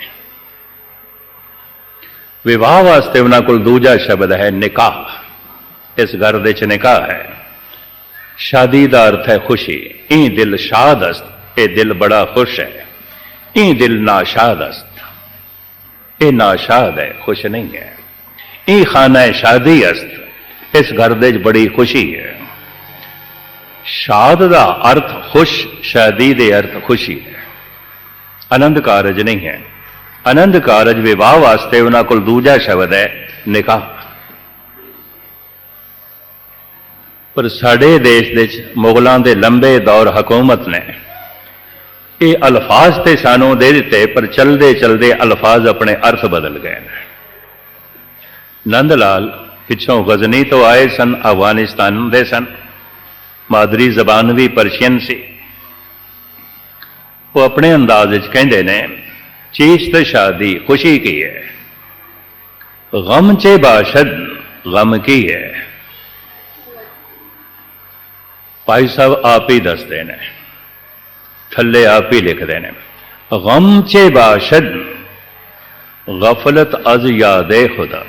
विवाह वास्ते उन्हां कोल दूजा शब्द है निकाह। इस घर दे च निकाह है। शादी का अर्थ है खुशी। ई दिल शाद अस्त, ये दिल बड़ा खुश है। ई दिल नाशाद अस्त, ये नाशाद है, खुश नहीं है। ई खाना शादी अस्त, इस घर दे बड़ी खुशी है। शाद का अर्थ खुश, शादी दे अर्थ खुशी है। आनंद कारज नहीं है। आनंद कारज विवाह वास्ते उन्हां कोल दूजा शब्द है निकाह। पर साडे देश दे मुगलों के लंबे दौर हुकूमत ने ये अल्फाज ते सानू दे दिते, पर चलते चलते अल्फाज अपने अर्थ बदल गए। नंद लाल पिछों गजनी तो आए सन, अफगानिस्तान दे सन, मादरी जबान भी परशियन सी। वो अपने अंदाज कहते ने चीस्त शादी खुशी की है, गम चे बाशद, गम की है। भाई साहब आप ही दसते ने, थले आप ही लिखते हैं, गम चे बाशद, गफलत अज यादे खुदा।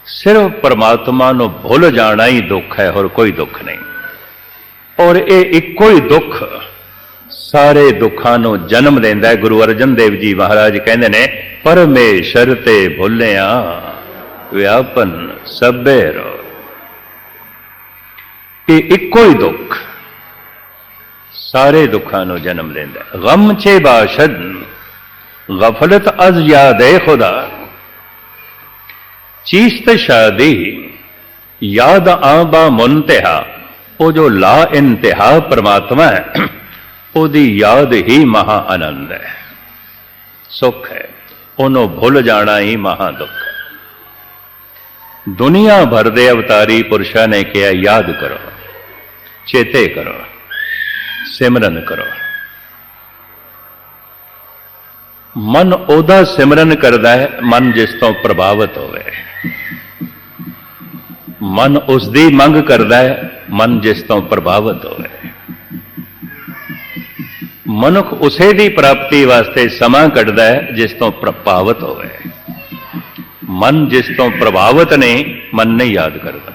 सिर्फ परमात्मा नूं भुल जाना ही दुख है, और कोई दुख नहीं। और ये इको ही दुख सारे दुखों नूं जन्म देंदा है। गुरु अर्जन देव जी महाराज कहते ने, परमेश्वर ते भुलिया व्यापन सबे रो। ये इको ही दुख सारे दुखों नूं जन्म देंदा है। गम चे बाशद, गफलत अज यादे खुदा। चीस्त शादी याद आबा मुनतहा। वो जो ला इंतहा परमात्मा है, ओदी याद ही महा आनंद है, सुख है। ਉਹਨੂੰ ਭੁੱਲ ਜਾਣਾ ਹੀ ਮਹਾ ਦੁੱਖ ਹੈ। ਦੁਨੀਆ ਭਰ ਦੇ ਅਵਤਾਰੀ ਪੁਰਸ਼ਾਂ ਨੇ ਕਿਹਾ ਯਾਦ ਕਰੋ, ਚੇਤੇ ਕਰੋ, ਸਿਮਰਨ ਕਰੋ। ਮਨ ਉਹਦਾ ਸਿਮਰਨ ਕਰਦਾ ਹੈ ਮਨ ਜਿਸ ਤੋਂ ਪ੍ਰਭਾਵਿਤ ਹੋਵੇ, ਮਨ ਉਸ ਦੀ ਮੰਗ ਕਰਦਾ ਹੈ ਮਨ ਜਿਸ ਤੋਂ ਪ੍ਰਭਾਵਿਤ ਹੋਵੇ। ਮਨੁੱਖ ਉਸੇ ਦੀ ਪ੍ਰਾਪਤੀ ਵਾਸਤੇ ਸਮਾਂ ਕੱਢਦਾ ਹੈ ਜਿਸ ਤੋਂ ਪ੍ਰਭਾਵਿਤ ਹੋਵੇ। ਮਨ ਜਿਸ ਤੋਂ ਪ੍ਰਭਾਵਿਤ ਨਹੀਂ, ਮਨ ਨਹੀਂ ਯਾਦ ਕਰਦਾ।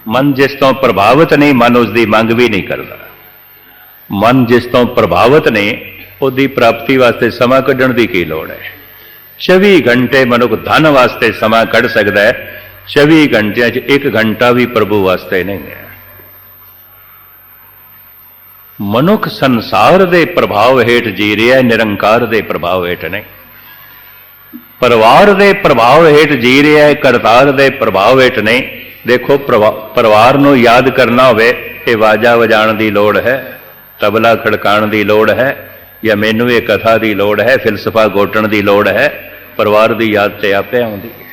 ਮਨ ਜਿਸ ਤੋਂ ਪ੍ਰਭਾਵਿਤ ਨਹੀਂ, ਮਨ ਉਸ ਦੀ ਮੰਗ ਵੀ ਨਹੀਂ ਕਰਦਾ। ਮਨ ਜਿਸ ਤੋਂ ਪ੍ਰਭਾਵਿਤ ਨਹੀਂ, ਉਹਦੀ ਪ੍ਰਾਪਤੀ ਵਾਸਤੇ ਸਮਾਂ ਕੱਢਣ ਦੀ ਕੀ ਲੋੜ ਹੈ। 24 ਘੰਟੇ ਮਨੁੱਖ ਧਨ ਵਾਸਤੇ ਸਮਾਂ ਕੱਢ ਸਕਦਾ ਹੈ, 24 ਘੰਟਿਆਂ 'ਚ 1 ਘੰਟਾ ਵੀ ਪ੍ਰਭੂ ਵਾਸਤੇ ਨਹੀਂ ਹੈ। ਮਨੁੱਖ ਸੰਸਾਰ ਦੇ ਪ੍ਰਭਾਵ ਹੇਠ ਜੀ ਰਿਹਾ, ਨਿਰੰਕਾਰ ਦੇ ਪ੍ਰਭਾਵ ਹੇਠ ਨਹੀਂ। ਪਰਿਵਾਰ ਦੇ ਪ੍ਰਭਾਵ ਹੇਠ ਜੀ ਰਿਹਾ ਹੈ, ਕਰਤਾਰ ਦੇ ਪ੍ਰਭਾਵ ਹੇਠ ਨਹੀਂ। ਦੇਖੋ, ਪਰਿਵਾਰ ਨੂੰ ਯਾਦ ਕਰਨਾ ਹੋਵੇ ਇਹ ਵਾਜਾ ਵਜਾਉਣ ਦੀ ਲੋੜ ਹੈ, ਤਬਲਾ ਖੜਕਾਉਣ ਦੀ ਲੋੜ ਹੈ, ਜਾਂ ਮੈਨੂੰ ਇਹ ਕਥਾ ਦੀ ਲੋੜ ਹੈ, ਫਿਲਸਫਾ ਗੋਟਣ ਦੀ ਲੋੜ ਹੈ। ਪਰਿਵਾਰ ਦੀ ਯਾਦ ਤੇ ਆਪੇ ਆਉਂਦੀ ਹੈ।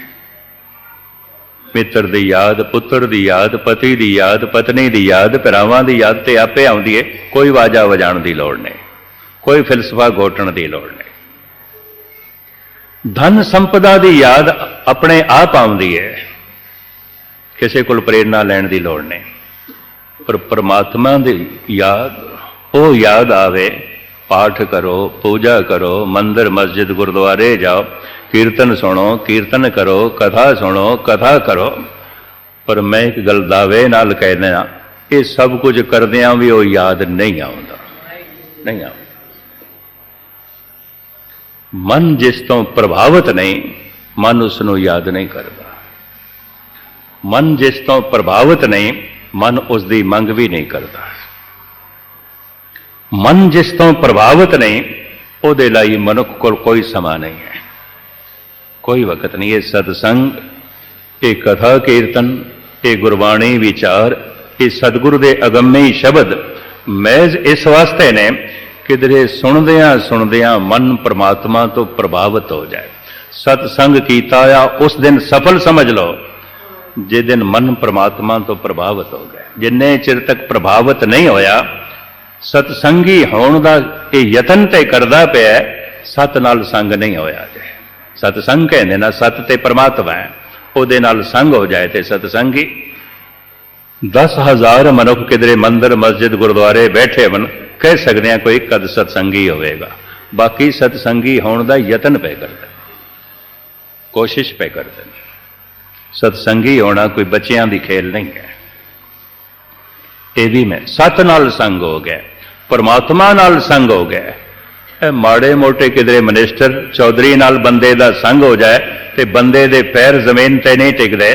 ਮਿੱਤਰ ਦੀ ਯਾਦ, ਪੁੱਤਰ ਦੀ ਯਾਦ, ਪਤੀ ਦੀ ਯਾਦ, ਪਤਨੀ ਦੀ ਯਾਦ, ਭਰਾਵਾਂ ਦੀ ਯਾਦ ਤੇ ਆਪੇ ਆਉਂਦੀ ਹੈ। ਕੋਈ ਵਾਜਾ ਵਜਾਉਣ ਦੀ ਲੋੜ ਨਹੀਂ, ਕੋਈ ਫਿਲਸਫਾ ਗੋਟਣ ਦੀ ਲੋੜ ਨਹੀਂ। ਧਨ ਸੰਪਦਾ ਦੀ ਯਾਦ ਆਪਣੇ ਆਪ ਆਉਂਦੀ ਹੈ, ਕਿਸੇ ਕੋਲ ਪ੍ਰੇਰਨਾ ਲੈਣ ਦੀ ਲੋੜ ਨਹੀਂ। ਪਰ ਪਰਮਾਤਮਾ ਦੀ ਯਾਦ, ਉਹ ਯਾਦ ਆਵੇ, ਪਾਠ ਕਰੋ, ਪੂਜਾ ਕਰੋ, ਮੰਦਰ ਮਸਜਿਦ ਗੁਰਦੁਆਰੇ ਜਾਓ, ਕੀਰਤਨ ਸੁਣੋ, ਕੀਰਤਨ ਕਰੋ, ਕਥਾ ਸੁਣੋ, ਕਥਾ ਕਰੋ। ਪਰ ਮੈਂ ਇੱਕ ਗੱਲ ਦਾਅਵੇ ਨਾਲ ਕਹਿੰਦਾ, ਇਹ ਸਭ ਕੁਝ ਕਰਦਿਆਂ ਵੀ ਉਹ ਯਾਦ ਨਹੀਂ ਆਉਂਦਾ, ਨਹੀਂ ਆਉਂਦਾ। ਮਨ ਜਿਸ ਤੋਂ ਪ੍ਰਭਾਵਿਤ ਨਹੀਂ, ਮਨ ਉਸ ਨੂੰ ਯਾਦ ਨਹੀਂ ਕਰਦਾ। ਮਨ ਜਿਸ ਤੋਂ ਪ੍ਰਭਾਵਿਤ ਨਹੀਂ, ਮਨ ਉਸ ਦੀ ਮੰਗ ਵੀ ਨਹੀਂ ਕਰਦਾ। ਮਨ ਜਿਸ ਤੋਂ ਪ੍ਰਭਾਵਿਤ ਨਹੀਂ, ਉਹਦੇ ਲਈ ਮਨੁੱਖ ਕੋਲ ਕੋਈ ਸਮਾਂ ਨਹੀਂ ਹੈ, ਕੋਈ ਵਕਤ ਨਹੀਂ। ਇਹ ਸਤਸੰਗ, ਇਹ ਕਥਾ ਕੀਰਤਨ, ਇਹ ਗੁਰਬਾਣੀ ਵਿਚਾਰ, ਇਹ ਸਤਿਗੁਰੂ ਦੇ ਅਗੰਮੇ ਸ਼ਬਦ ਮਹਿਜ਼ ਇਸ ਵਾਸਤੇ ਨੇ ਕਿਧਰੇ ਸੁਣਦਿਆਂ ਸੁਣਦਿਆਂ ਮਨ ਪ੍ਰਮਾਤਮਾ ਤੋਂ ਪ੍ਰਭਾਵਿਤ ਹੋ ਜਾਏ। ਸਤਸੰਗ ਕੀਤਾ ਆ ਉਸ ਦਿਨ ਸਫਲ ਸਮਝ ਲਓ ਜਿਸ ਦਿਨ ਮਨ ਪ੍ਰਮਾਤਮਾ ਤੋਂ ਪ੍ਰਭਾਵਿਤ ਹੋ ਗਿਆ। ਜਿੰਨੇ ਚਿਰ ਤੱਕ ਪ੍ਰਭਾਵਿਤ ਨਹੀਂ ਹੋਇਆ, ਸਤਸੰਗੀ ਹੋਣ ਦਾ ਇਹ ਯਤਨ ਤੇ ਕਰਦਾ ਪਿਆ, ਸਤ ਨਾਲ ਸੰਗ ਨਹੀਂ ਹੋਇਆ। ਸਤਸੰਗ ਕਹਿੰਦੇ ਨਾ, ਸਤ ਤੇ ਪ੍ਰਮਾਤਮਾ ਹੈ, ਉਹਦੇ ਨਾਲ ਸੰਗ ਹੋ ਜਾਏ ਤੇ ਸਤਸੰਗੀ। 10,000 ਮਨੁੱਖ ਕਿਧਰੇ ਮੰਦਰ ਮਸਜਿਦ ਗੁਰਦੁਆਰੇ ਬੈਠੇ ਹਨ, ਕਹਿ ਸਕਦੇ ਹਾਂ ਕੋਈ ਇੱਕ ਅੱਧ ਸਤਸੰਗੀ ਹੋਵੇਗਾ। ਬਾਕੀ ਸਤਸੰਗੀ ਹੋਣ ਦਾ ਯਤਨ ਪੈ ਕਰਦੇ, ਕੋਸ਼ਿਸ਼ ਪੈ ਕਰਦੇ। ਸਤਸੰਗੀ ਹੋਣਾ ਕੋਈ ਬੱਚਿਆਂ ਦੀ ਖੇਲ ਨਹੀਂ ਹੈ। ਇਹ ਵੀ ਮੈਂ ਸਤ ਨਾਲ ਸੰਗ ਹੋ ਗਿਆ, ਪਰਮਾਤਮਾ ਨਾਲ ਸੰਗ ਹੋ ਗਿਆ। ਇਹ ਮਾੜੇ ਮੋਟੇ ਕਿਧਰੇ ਮਨਿਸਟਰ ਚੌਧਰੀ ਨਾਲ ਬੰਦੇ ਦਾ ਸੰਗ ਹੋ ਜਾਏ ਤੇ ਬੰਦੇ ਦੇ ਪੈਰ ਜ਼ਮੀਨ ਤੇ ਨਹੀਂ ਟਿਕਦੇ।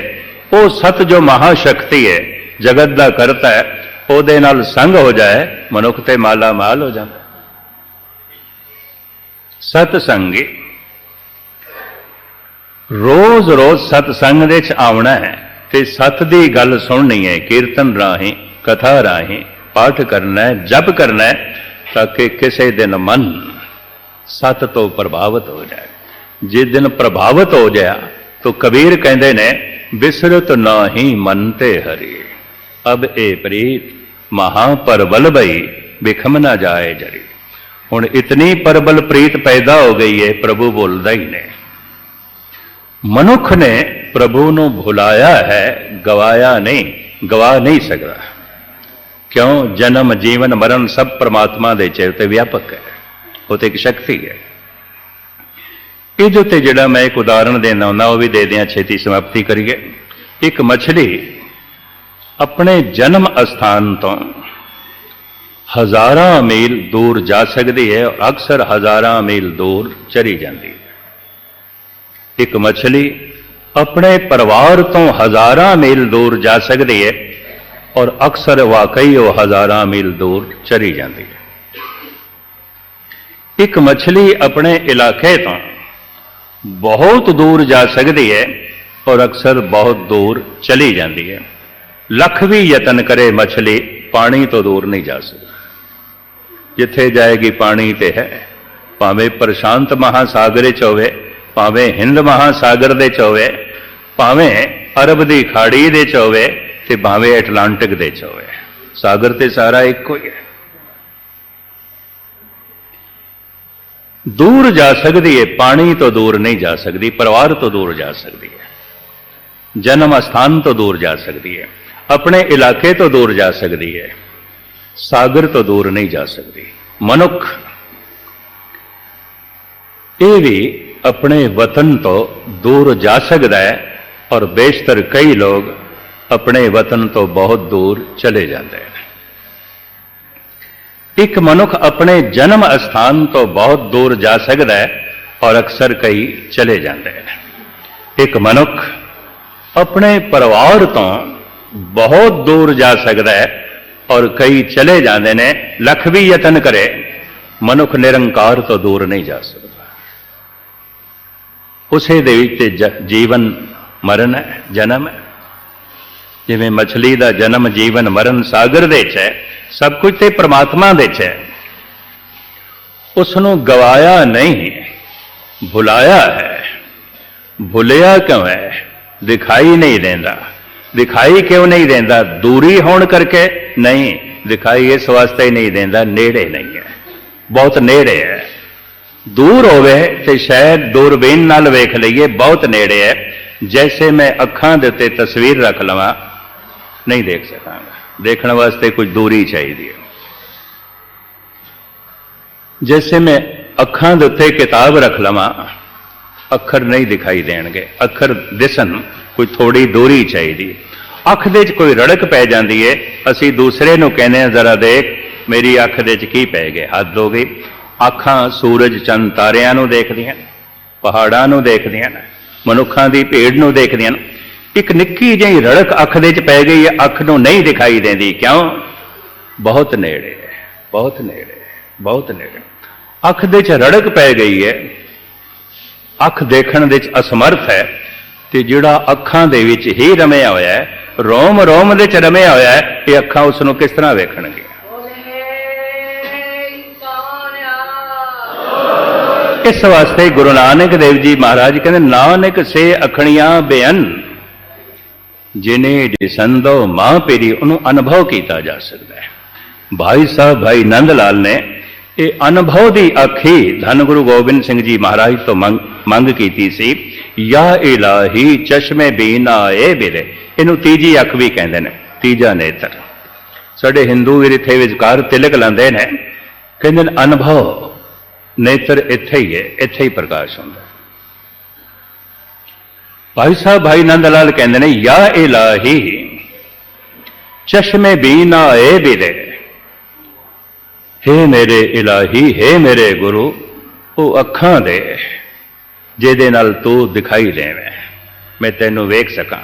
ਉਹ ਸਤ ਜੋ ਮਹਾ ਸ਼ਕਤੀ ਹੈ, ਜਗਤ ਦਾ ਕਰਤਾ ਹੈ, ਉਹਦੇ ਨਾਲ ਸੰਗ ਹੋ ਜਾਏ, ਮਨੁੱਖ ਤੇ ਮਾਲਾ ਮਾਲ ਹੋ ਜਾਂਦਾ। ਸਤਸੰਗੀ ਰੋਜ਼ ਰੋਜ਼ ਸਤਸੰਗ ਦੇ ਵਿੱਚ ਆਉਣਾ ਹੈ ਤੇ ਸਤ ਦੀ ਗੱਲ ਸੁਣਨੀ ਹੈ। ਕੀਰਤਨ ਰਾਹੀਂ, ਕਥਾ ਰਾਹੀਂ ਪਾਠ ਕਰਨਾ ਹੈ, ਜਪ ਕਰਨਾ ਹੈ, ਤਾਂ ਕਿ ਕਿਸੇ ਦਿਨ ਮਨ ਸਤ ਤੋਂ ਪ੍ਰਭਾਵਿਤ ਹੋ ਜਾਏ। ਜਿਸ ਦਿਨ ਪ੍ਰਭਾਵਿਤ ਹੋ ਜਾਇਆ ਤਾਂ ਕਬੀਰ ਕਹਿੰਦੇ ਨੇ, ਬਿਸਰਤ ਨਾਹੀ ਮਨ ਤੇ ਹਰੀ, ਅਬ ਇਹ ਪ੍ਰੀਤ ਮਹਾ ਪਰਬਲ ਭਈ, ਬਿਖਮ ਨਾ ਜਾਏ ਜਰੀ। ਹੁਣ ਇਤਨੀ ਪਰਬਲ ਪ੍ਰੀਤ ਪੈਦਾ ਹੋ ਗਈ ਹੈ, ਪ੍ਰਭੂ ਬੋਲਦਾ ਹੀ ਨਹੀਂ। ਮਨੁੱਖ ਨੇ ਪ੍ਰਭੂ ਨੂੰ ਭੁਲਾਇਆ ਹੈ, ਗਵਾਇਆ ਨਹੀਂ, ਗਵਾ ਨਹੀਂ ਸਕਦਾ। ਕਿਉਂ? ਜਨਮ ਜੀਵਨ ਮਰਨ ਸਭ ਪਰਮਾਤਮਾ ਦੇ ਚਿਰ ਤੇ ਵਿਆਪਕ ਹੈ, ਉਹ ਤੇ ਇੱਕ ਸ਼ਕਤੀ ਹੈ। ਇਹਦੇ ਉੱਤੇ ਜਿਹੜਾ ਮੈਂ ਇੱਕ ਉਦਾਹਰਣ ਦੇਣਾ ਹੁੰਦਾ, ਉਹ ਵੀ ਦੇ ਦਿਆਂ, ਛੇਤੀ ਸਮਾਪਤੀ ਕਰੀਏ। ਇੱਕ ਮੱਛਲੀ ਆਪਣੇ ਜਨਮ ਅਸਥਾਨ ਤੋਂ ਹਜ਼ਾਰਾਂ ਮੀਲ ਦੂਰ ਜਾ ਸਕਦੀ ਹੈ, ਔਰ ਅਕਸਰ ਹਜ਼ਾਰਾਂ ਮੀਲ ਦੂਰ ਚਲੀ ਜਾਂਦੀ ਹੈ। ਇੱਕ ਮੱਛਲੀ ਆਪਣੇ ਪਰਿਵਾਰ ਤੋਂ ਹਜ਼ਾਰਾਂ ਮੀਲ ਦੂਰ ਜਾ ਸਕਦੀ ਹੈ, ਔਰ ਅਕਸਰ ਵਾਕਈ ਉਹ ਹਜ਼ਾਰਾਂ ਮੀਲ ਦੂਰ ਚਲੀ ਜਾਂਦੀ ਹੈ। ਇੱਕ ਮੱਛਲੀ ਆਪਣੇ ਇਲਾਕੇ ਤੋਂ ਬਹੁਤ ਦੂਰ ਜਾ ਸਕਦੀ ਹੈ, ਔਰ ਅਕਸਰ ਬਹੁਤ ਦੂਰ ਚਲੀ ਜਾਂਦੀ ਹੈ। ਲੱਖ ਵੀ ਯਤਨ ਕਰੇ ਮੱਛਲੀ, ਪਾਣੀ ਤੋਂ ਦੂਰ ਨਹੀਂ ਜਾ ਸਕਦੀ। ਜਿੱਥੇ ਜਾਏਗੀ ਪਾਣੀ ਤੇ ਹੈ, ਭਾਵੇਂ ਪ੍ਰਸ਼ਾਂਤ ਮਹਾਸਾਗਰ 'ਚ ਹੋਵੇ, ਭਾਵੇਂ ਹਿੰਦ ਮਹਾਸਾਗਰ ਦੇ 'ਚ ਹੋਵੇ, ਭਾਵੇਂ ਅਰਬ ਦੀ ਖਾੜੀ ਦੇ 'ਚ ਹੋਵੇ ਤੇ ਭਾਵੇਂ ਐਟਲਾਂਟਿਕ ਦੇ 'ਚ ਹੋਵੇ, ਸਾਗਰ ਤੇ ਸਾਰਾ ਇੱਕੋ ਹੀ ਹੈ। ਦੂਰ ਜਾ ਸਕਦੀ ਹੈ, ਪਾਣੀ ਤੋਂ ਦੂਰ ਨਹੀਂ ਜਾ ਸਕਦੀ, ਪਰਿਵਾਰ ਤੋਂ ਦੂਰ ਜਾ ਸਕਦੀ ਹੈ, ਜਨਮ ਸਥਾਨ ਤੋਂ ਦੂਰ ਜਾ ਸਕਦੀ ਹੈ, ਆਪਣੇ ਇਲਾਕੇ ਤੋਂ ਦੂਰ ਜਾ ਸਕਦੀ ਹੈ, ਸਾਗਰ ਤੋਂ ਦੂਰ ਨਹੀਂ ਜਾ ਸਕਦੀ। ਮਨੁੱਖ ਇਹ ਵੀ ਆਪਣੇ ਵਤਨ ਤੋਂ ਦੂਰ ਜਾ ਸਕਦਾ ਹੈ, ਔਰ ਬੇਸ਼ਤਰ ਕਈ ਲੋਕ ਆਪਣੇ ਵਤਨ ਤੋਂ ਬਹੁਤ ਦੂਰ ਚਲੇ ਜਾਂਦੇ ਹਨ। ਇੱਕ ਮਨੁੱਖ ਆਪਣੇ ਜਨਮ ਸਥਾਨ ਤੋਂ ਬਹੁਤ ਦੂਰ ਜਾ ਸਕਦਾ ਹੈ, ਔਰ ਅਕਸਰ ਕਈ ਚਲੇ ਜਾਂਦੇ ਹਨ। ਇੱਕ ਮਨੁੱਖ ਆਪਣੇ ਪਰਿਵਾਰ ਤੋਂ ਬਹੁਤ ਦੂਰ ਜਾ ਸਕਦਾ ਹੈ, ਔਰ ਕਈ ਚਲੇ ਜਾਂਦੇ ਨੇ। ਲੱਖ ਵੀ ਯਤਨ ਕਰੇ, ਮਨੁੱਖ ਨਿਰੰਕਾਰ ਤੋਂ ਦੂਰ ਨਹੀਂ ਜਾ ਸਕਦਾ। ਉਸੇ ਦੇ ਵਿੱਚ ਜੀਵਨ ਮਰਨ ਹੈ, ਜਨਮ ਹੈ। ਜਿਵੇਂ ਮਛਲੀ ਦਾ ਜਨਮ, ਜੀਵਨ, ਮਰਨ ਸਾਗਰ ਦੇ 'ਚ ਹੈ, ਸਭ ਕੁਝ ਤੇ ਪ੍ਰਮਾਤਮਾ ਦੇ 'ਚ ਹੈ। ਉਸ ਨੂੰ ਗਵਾਇਆ ਨਹੀਂ, ਭੁਲਾਇਆ ਹੈ। ਭੁੱਲਿਆ ਕਿਉਂ ਹੈ? ਦਿਖਾਈ ਨਹੀਂ ਦਿੰਦਾ। ਦਿਖਾਈ ਕਿਉਂ ਨਹੀਂ ਦਿੰਦਾ? ਦੂਰੀ ਹੋਣ ਕਰਕੇ ਨਹੀਂ। ਦਿਖਾਈ ਇਸ ਵਾਸਤੇ ਹੀ ਨਹੀਂ ਦਿੰਦਾ, ਨੇੜੇ ਨਹੀਂ ਹੈ, ਬਹੁਤ ਨੇੜੇ ਹੈ। ਦੂਰ ਹੋਵੇ ਤੇ ਸ਼ਾਇਦ ਦੂਰਬੀਨ ਨਾਲ ਵੇਖ ਲਈਏ, ਬਹੁਤ ਨੇੜੇ ਹੈ। ਜੈਸੇ ਮੈਂ ਅੱਖਾਂ ਦੇ ਉੱਤੇ ਤਸਵੀਰ ਰੱਖ ਲਵਾਂ, ਨਹੀਂ ਦੇਖ ਸਕਾਂਗਾ। ਦੇਖਣ ਵਾਸਤੇ ਕੁਝ ਦੂਰੀ ਚਾਹੀਦੀ ਹੈ। ਜੈਸੇ ਮੈਂ ਅੱਖਾਂ ਦੇ ਉੱਤੇ ਕਿਤਾਬ ਰੱਖ ਲਵਾਂ, ਅੱਖਰ ਨਹੀਂ ਦਿਖਾਈ ਦੇਣਗੇ। ਅੱਖਰ ਦਿਸਣ ਕੋਈ ਥੋੜੀ ਦੂਰੀ ਚਾਹੀਦੀ। ਅੱਖ ਦੇ 'ਚ ਕੋਈ ਰੜਕ ਪੈ ਜਾਂਦੀ ਹੈ, ਅਸੀਂ ਦੂਸਰੇ ਨੂੰ ਕਹਿੰਦੇ ਹਾਂ, ਜ਼ਰਾ ਦੇਖ ਮੇਰੀ ਅੱਖ ਦੇ 'ਚ ਕੀ ਪੈ ਗਿਆ। ਹੱਦ ਹੋ ਗਈ। ਅੱਖਾਂ ਸੂਰਜ, ਚੰਦ, ਤਾਰਿਆਂ ਨੂੰ ਦੇਖਦੀਆਂ, ਪਹਾੜਾਂ ਨੂੰ ਦੇਖਦੀਆਂ, ਮਨੁੱਖਾਂ ਦੀ ਭੀੜ ਨੂੰ ਦੇਖਦੀਆਂ। ਇੱਕ ਨਿੱਕੀ ਜਿਹੀ ਰੜਕ ਅੱਖ ਦੇ 'ਚ ਪੈ ਗਈ ਹੈ, ਅੱਖ ਨੂੰ ਨਹੀਂ ਦਿਖਾਈ ਦਿੰਦੀ। ਕਿਉਂ? ਬਹੁਤ ਨੇੜੇ ਹੈ, ਬਹੁਤ ਨੇੜੇ, ਬਹੁਤ ਨੇੜੇ। ਅੱਖ ਦੇ 'ਚ ਰੜਕ ਪੈ ਗਈ ਹੈ, ਅੱਖ ਦੇਖਣ ਦੇ 'ਚ ਅਸਮਰਥ ਹੈ, ਤੇ ਜਿਹੜਾ ਅੱਖਾਂ ਦੇ ਵਿੱਚ ਹੀ ਰਮਿਆ ਹੋਇਆ ਹੈ, ਰੋਮ ਰੋਮ ਦੇ 'ਚ ਰਮਿਆ ਹੋਇਆ ਹੈ, ਇਹ ਅੱਖਾਂ ਉਸ ਨੂੰ ਕਿਸ ਤਰ੍ਹਾਂ ਵੇਖਣਗੇ? ਇਸ ਵਾਸਤੇ ਗੁਰੂ ਨਾਨਕ ਦੇਵ ਜੀ ਮਹਾਰਾਜ ਕਹਿੰਦੇ, ਨਾਨਕ ਸੇ ਅਖਣੀਆਂ ਬੇਅਨ, ਜਿਨੇ ਦਿਸੰਦੋ ਮਾਂ ਪੀਰੀ। ਉਹਨੂੰ ਅਨੁਭਵ ਕੀਤਾ ਜਾ ਸਕਦਾ ਹੈ। ਭਾਈ ਸਾਹਿਬ ਭਾਈ ਨੰਦ ਲਾਲ ਨੇ ਇਹ ਅਨੁਭਵ ਦੀ ਅੱਖੀ ਧੰਨ ਗੁਰੂ ਗੋਬਿੰਦ ਸਿੰਘ ਜੀ ਮਹਾਰਾਜ ਤੋਂ ਮੰਗ ਕੀਤੀ ਸੀ। ਯਾ ਇਲਾਹੀ ਚਸ਼ਮੇ ਬੀਨਾ ਏ ਬਿਰੇ। ਇਹਨੂੰ ਤੀਜੀ ਅੱਖ ਵੀ ਕਹਿੰਦੇ ਨੇ, ਤੀਜਾ ਨੇਤਰ। ਸਾਡੇ ਹਿੰਦੂ ਵੀਰ ਇੱਥੇ ਵਿਚਕਾਰ ਤਿਲਕ ਲਾਉਂਦੇ ਨੇ, ਕਹਿੰਦੇ ਨੇ ਅਨੁਭਵ ਨੇਤਰ ਇੱਥੇ ਹੀ ਹੈ, ਇੱਥੇ ਹੀ ਪ੍ਰਕਾਸ਼ ਹੁੰਦਾ। ਭਾਈ ਸਾਹਿਬ ਭਾਈ ਨੰਦ ਲਾਲ ਕਹਿੰਦੇ ਨੇ, ਯਾ ਇਲਾਹੀ ਚਸ਼ਮੇ ਬੀਨਾ ਏ ਬਿਰੇ। ਹੇ ਮੇਰੇ ਇਲਾਹੀ, ਹੇ ਮੇਰੇ ਗੁਰੂ, ਉਹ ਅੱਖਾਂ ਦੇ ਜਿਹਦੇ ਨਾਲ ਤੂੰ ਦਿਖਾਈ ਦੇਵੇਂ, ਮੈਂ ਤੈਨੂੰ ਵੇਖ ਸਕਾਂ।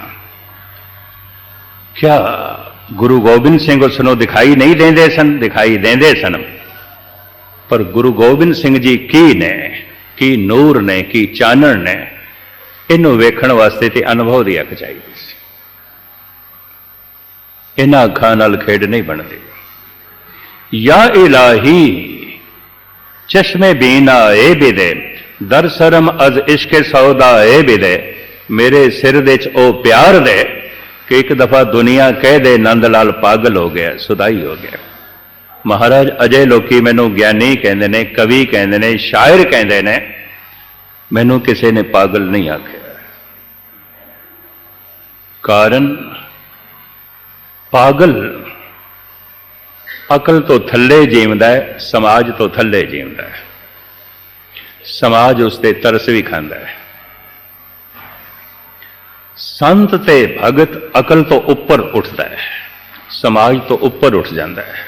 ਕਿਆ ਗੁਰੂ ਗੋਬਿੰਦ ਸਿੰਘ ਉਸ ਨੂੰ ਦਿਖਾਈ ਨਹੀਂ ਦਿੰਦੇ ਸਨ? ਦਿਖਾਈ ਦਿੰਦੇ ਸਨ। ਪਰ ਗੁਰੂ ਗੋਬਿੰਦ ਸਿੰਘ ਜੀ ਕੀ ਨੇ, ਕੀ ਨੂਰ ਨੇ, ਕੀ ਚਾਨਣ ਨੇ। ਇਹਨੂੰ ਵੇਖਣ ਵਾਸਤੇ ਤੇ ਅਨੁਭਵ ਦੀ ਅੱਖ ਚਾਹੀਦੀ ਸੀ। ਇਹਨਾਂ ਅੱਖਾਂ ਨਾਲ ਖੇਡ ਨਹੀਂ ਬਣਦੀ। ਯਾ ਇਲਾਹੀ ਚਸ਼ਮੇ ਬੀਨਾ ਏ ਬਿਦੇ, ਦਰ ਸਰਮ ਅਜ਼ ਇਸ਼ਕੇ ਸੌਦਾ ਏ ਬਿਦੇ। ਮੇਰੇ ਸਿਰ ਦੇ 'ਚ ਉਹ ਪਿਆਰ ਦੇ ਕਿ ਇੱਕ ਦਫਾ ਦੁਨੀਆ ਕਹਿ ਦੇ ਨੰਦ ਲਾਲ ਪਾਗਲ ਹੋ ਗਿਆ, ਸੁਦਾਈ ਹੋ ਗਿਆ। ਮਹਾਰਾਜ ਅਜੇ ਲੋਕੀ ਮੈਨੂੰ ਗਿਆਨੀ ਕਹਿੰਦੇ ਨੇ, ਕਵੀ ਕਹਿੰਦੇ ਨੇ, ਸ਼ਾਇਰ ਕਹਿੰਦੇ ਨੇ, ਮੈਨੂੰ ਕਿਸੇ ਨੇ ਪਾਗਲ ਨਹੀਂ ਆਖਿਆ। ਕਾਰਨ ਪਾਗਲ ਅਕਲ ਤੋਂ ਥੱਲੇ ਜੀਵਦਾ ਹੈ, ਸਮਾਜ ਤੋਂ ਥੱਲੇ ਜੀਵਦਾ ਹੈ। ਸਮਾਜ ਉਸ ਤੇ ਤਰਸ ਵੀ ਖਾਂਦਾ ਹੈ। ਸੰਤ ਤੇ ਭਗਤ ਅਕਲ ਤੋਂ ਉੱਪਰ ਉੱਠਦਾ ਹੈ, ਸਮਾਜ ਤੋਂ ਉੱਪਰ ਉੱਠ ਜਾਂਦਾ ਹੈ।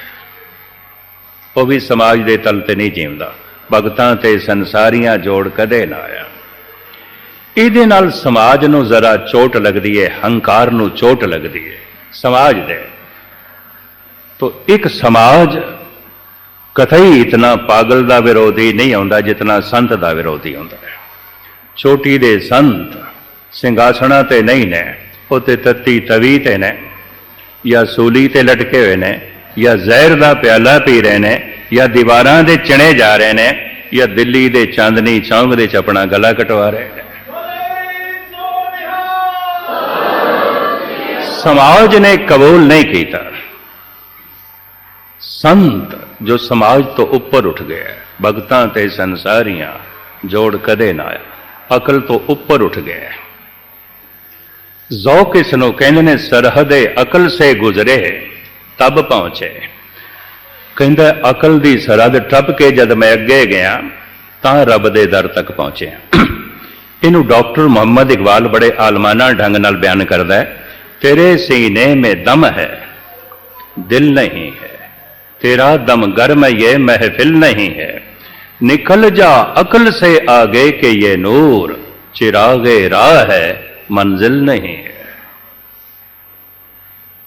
ਉਹ ਵੀ ਸਮਾਜ ਦੇ ਤਲ ਤੇ ਨਹੀਂ ਜੀਵਦਾ। ਭਗਤਾਂ ਤੇ ਸੰਸਾਰੀਆਂ ਜੋੜ ਕਦੇ ਨਾ ਆਇਆ। ਇਹਦੇ ਨਾਲ ਸਮਾਜ ਨੂੰ ਜ਼ਰਾ ਚੋਟ ਲੱਗਦੀ ਹੈ, ਹੰਕਾਰ ਨੂੰ ਚੋਟ ਲੱਗਦੀ ਹੈ ਸਮਾਜ ਦੇ। तो एक समाज कतई इतना पागल का विरोधी नहीं होता जितना संत का विरोधी होता है। चोटी दे संत सिंघासना ते नहीं ने, वो ते तत्ती तवी ते ने, या सूली ते लटके हुए ने, या जहर का प्याला पी रहे ने, या दीवारां दे चिणे जा रहे ने। या दिल्ली दे चांदनी चौक दे च अपना गला कटवा रहे हैं। समाज ने कबूल नहीं किया। संत जो समाज तो ऊपर उठ गया, भगतां ते संसारियां जोड़ कदे ना आया, अकल तो ऊपर उठ गया। ज़ौक इसनों कहंदे ने सरहदे अकल से गुजरे तब पहुंचे। कहंदा अकल दी सरहद टप के जद मैं अगे गया तां रब दे दर तक पहुंचे। इनू डॉक्टर मुहम्मद इकबाल बड़े आलमाना ढंग नाल बयान करदा है, तेरे सीने में दम है दिल नहीं है, तेरा दम गर्म ये महफिल नहीं है, निकल जा अकल से आगे के ये नूर चिरागे राह है मंजिल नहीं है।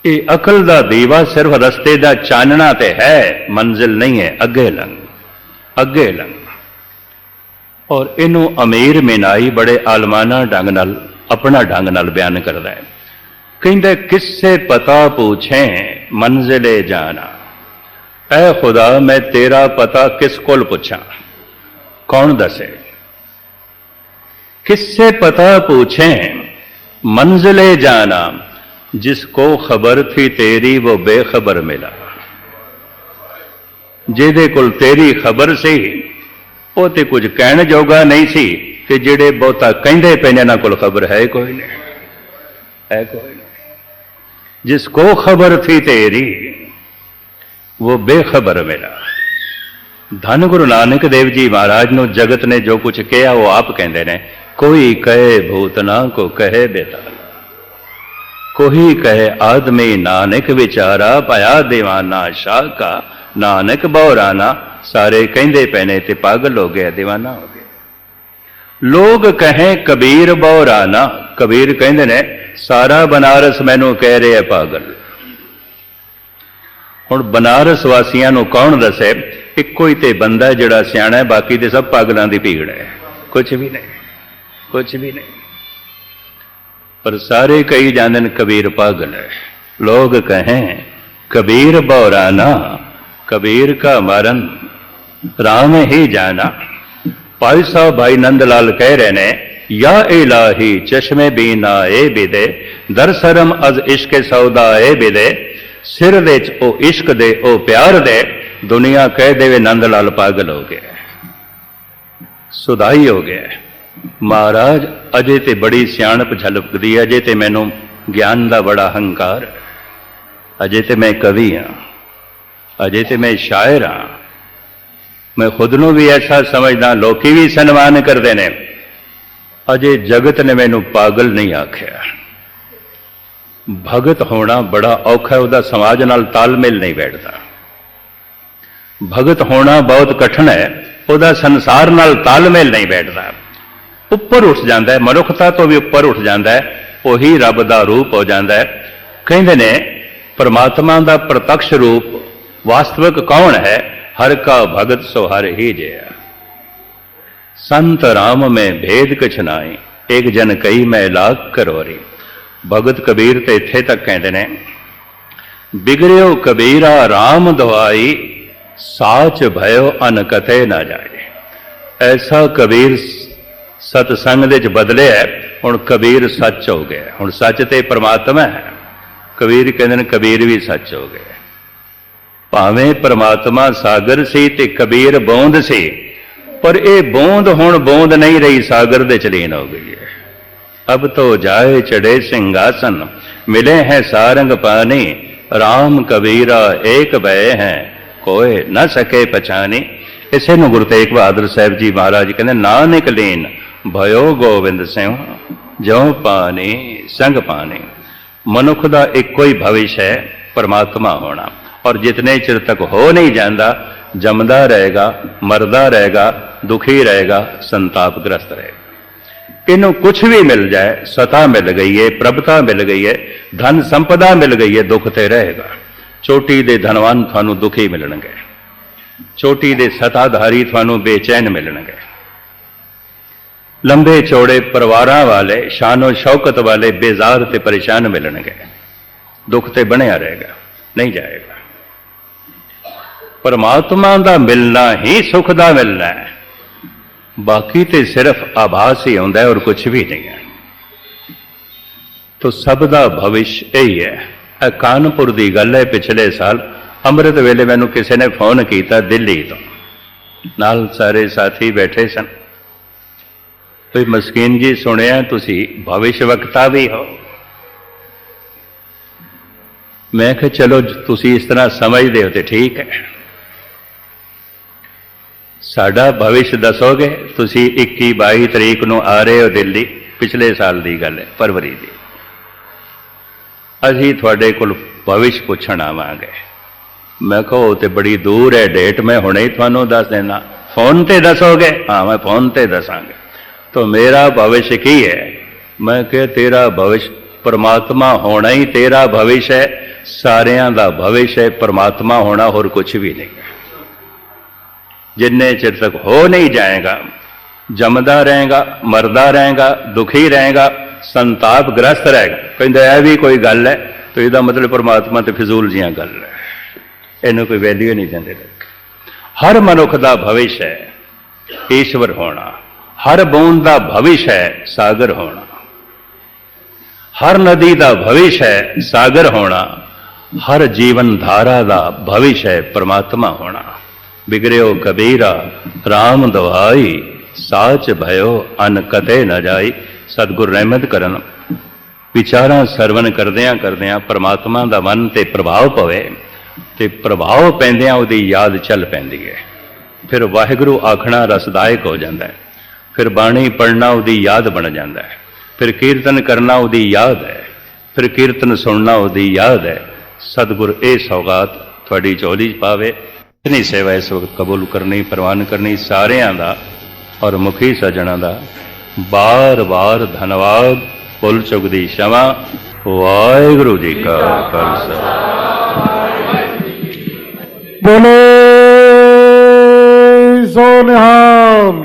ये अकल दा दीवा सिर्फ रस्ते दा चानना ते है, मंजिल नहीं है, अगे लंघ अगे लंघ। और इनू अमीर मिनाई बड़े आलमाना ढंग नाल अपना ढंग नाल बयान करदा है। कहंदे किससे पता पूछें मंजिले जाना, ऐ खुदा मैं तेरा पता किस कोल पूछा, कौन दसे। किससे पता पूछें मंजिले जाना, जिसको खबर थी तेरी वो बेखबर मिला। जिहदे कोल तेरी खबर सी वो ते कुछ कहण जोगा नहीं सी, ते जिहड़े बहुता कहंदे पे इन्हां कोल खबर है कोई नहीं, है कोई नहीं। जिसको खबर थी तेरी वो बेखबर मिला। धन गुरु नानक देव जी महाराज नूं जगत ने जो कुछ कहा वो आप कहते ने, कोई कहे भूतना को कहे बेताल, कोई कहे आदमी नानक विचारा, पाया दीवाना शाह का नानक बौराना। सारे कहते पैने ते पागल हो गए, दीवाना हो गए। लोग कहें कबीर बौराना, कबीर कहते ने सारा बनारस मैनू कह रहे है पागल। हुण बनारस वासियां नूं कौन दसे, इक्को ही ते बंदा जिहड़ा सियाणा है, बाकी ते सब पागलों की भीड़ है, कुछ भी नहीं, कुछ भी नहीं। पर सारे कही जाते हैं कबीर पागल है। लोग कहें कबीर बौराना, कबीर का मरण राम ही जाना। भाई साहब भाई नंदलाल कह रहे ने, या इलाही चश्मे बीना ए बिदे, दर शरम अज इश्क सौदा ए बिदे, सिर दे ओ इश्क दे ओ प्यार दे, दुनिया कह देवे नंदलाल पागल हो गया, सुधाई हो गया। महाराज अजे ते बड़ी सियाणप झलकदी, अजे ते मैनू ज्ञान का बड़ा हंकार, अजे ते मैं कवि हाँ, अजे ते मैं शायर हाँ, मैं खुद नू भी ऐसा समझदा, लोकी भी सन्मान करते हैं। अजे जगत ने मैनू पागल नहीं आख्या। भगत होना बड़ा औखा है, वह समाज नाल तालमेल नहीं बैठता। भगत होना बहुत कठिन है, वह संसार नाल तालमेल नहीं बैठता। उपर उठ जाता है, मनुखता तो भी उपर उठ जाता है, वही रब का रूप हो जाता है। कहते ने परमात्मा का प्रत्यक्ष रूप वास्तविक कौन है, हर का भगत सो हर ही जया। संत राम में भेद कछ नाई, एक जन कई मैं लाख करोरी। भगत कबीर तो इत्थे तक कहते ने, बिगड़ियो कबीरा राम दवाई, साच भयो अन कथे ना जाए। ऐसा कबीर सतसंग दे बदले है, हुण कबीर सच हो गया। हुण सच ते परमात्मा है, कबीर कहते हैं कबीर भी सच हो गया। भावें परमात्मा सागर सी ते कबीर बूंद सी, पर यह बूंद हुण बूंद नहीं रही, सागर दे चलीन हो गई है। अब तो जाए चढ़े सिंहासन, मिले हैं सारंग पानी, राम कबीरा एक भय हैं, कोई न सके पछानी। इसे नूं गुरु तेग बहादुर साहब जी महाराज कहते, नानक लीन भयो गोविंद सिंह, ज्यों पानी संग पानी। मनुख का एको ही भविष्य है परमात्मा होना, और जितने चिर तक हो नहीं जाता, जमदा रहेगा, मरदा रहेगा, दुखी रहेगा, संतापग्रस्त रहेगा। इन्हों कुछ भी मिल जाए, सता मिल गई है, प्रभुता मिल गई है, धन संपदा मिल गई है, दुख ते रहेगा। चोटी दे धनवान थानू दुखी मिलणगे, चोटी दे सताधारी थानू बेचैन मिलणगे। लंबे चौड़े परिवारां वाले, शानो शौकत वाले बेजार ते परेशान मिलणगे। दुख ते बनिया रहेगा, नहीं जाएगा। परमात्मा का मिलना ही सुख का मिलना है। बाकी तो सिर्फ आभास ही आउंदा है और कुछ भी नहीं है। तो सब का भविष्य यही है। कानपुर की गल है, पिछले साल अमृत वेले मैनू किसी ने फोन किया दिल्ली तो, नाल सारे साथी बैठे सन। कोई मस्कीन जी सुनिया तुसी भविष्य वक्ता भी हो। मैं कहा चलो तुसी इस तरह समझते हो तो ठीक है, साडा भविष्य दसोगे। तुसी 21-22 तरीक नूं आ रहे हो दिल्ली, पिछले साल की गल है, फरवरी की। असीं तुहाडे कोल भविष्य पुछण आवांगे। मैं कहो वो तो बड़ी दूर है डेट, मैं हुणे ही तुहानूं दस देना। फोन ते दसोगे? हाँ मैं फोन ते दसांगे। तो मेरा भविष्य की है? मैं कहा तेरा भविष्य परमात्मा होना ही तेरा भविष्य है, सारियां दा भविष्य है परमात्मा होना, और कुछ भी नहीं है। जिन्ने चिर तक हो नहीं जाएगा, जमदा रहेगा, मरदा रहेगा, दुखी रहेगा, संतापग्रस्त रहेगा, कहते यह भी कोई गल है, तो इसका मतलब परमात्मा तो फिजूल जियां गल है, इन्हें कोई वैल्यू नहीं देंगे लोग। हर मनुख का भविष्य है ईश्वर होना, हर बूंद का भविष्य है सागर होना, हर नदी का भविष्य है सागर होना, हर जीवन धारा का भविष्य है परमात्मा होना। बिगड़ो कबीरा राम दवाई, साच भयो अन कते न जाई। सतगुर रहमत करन, विचारां सरवण करदियां करदियां परमात्मा का मन ते प्रभाव पवे, ते प्रभाव पैंदियां उहदी याद चल पैंदी है। फिर वाहिगुरू आखना रसदायक हो जाता है, फिर बाणी पढ़ना उहदी याद बन जाता है, फिर कीर्तन करना उहदी याद है, फिर कीर्तन सुनना उहदी याद है। सतगुर ये सौगात थोड़ी झोली च पावे। इतनी सेवा इस वक्त कबूल करनी, प्रवान करनी सारियां दा और मुखी सज्जणा दा बार बार धन्यवाद। भुल चुक दी क्षमा। वाहिगुरू जी का खालसा। बोले सो निहाल।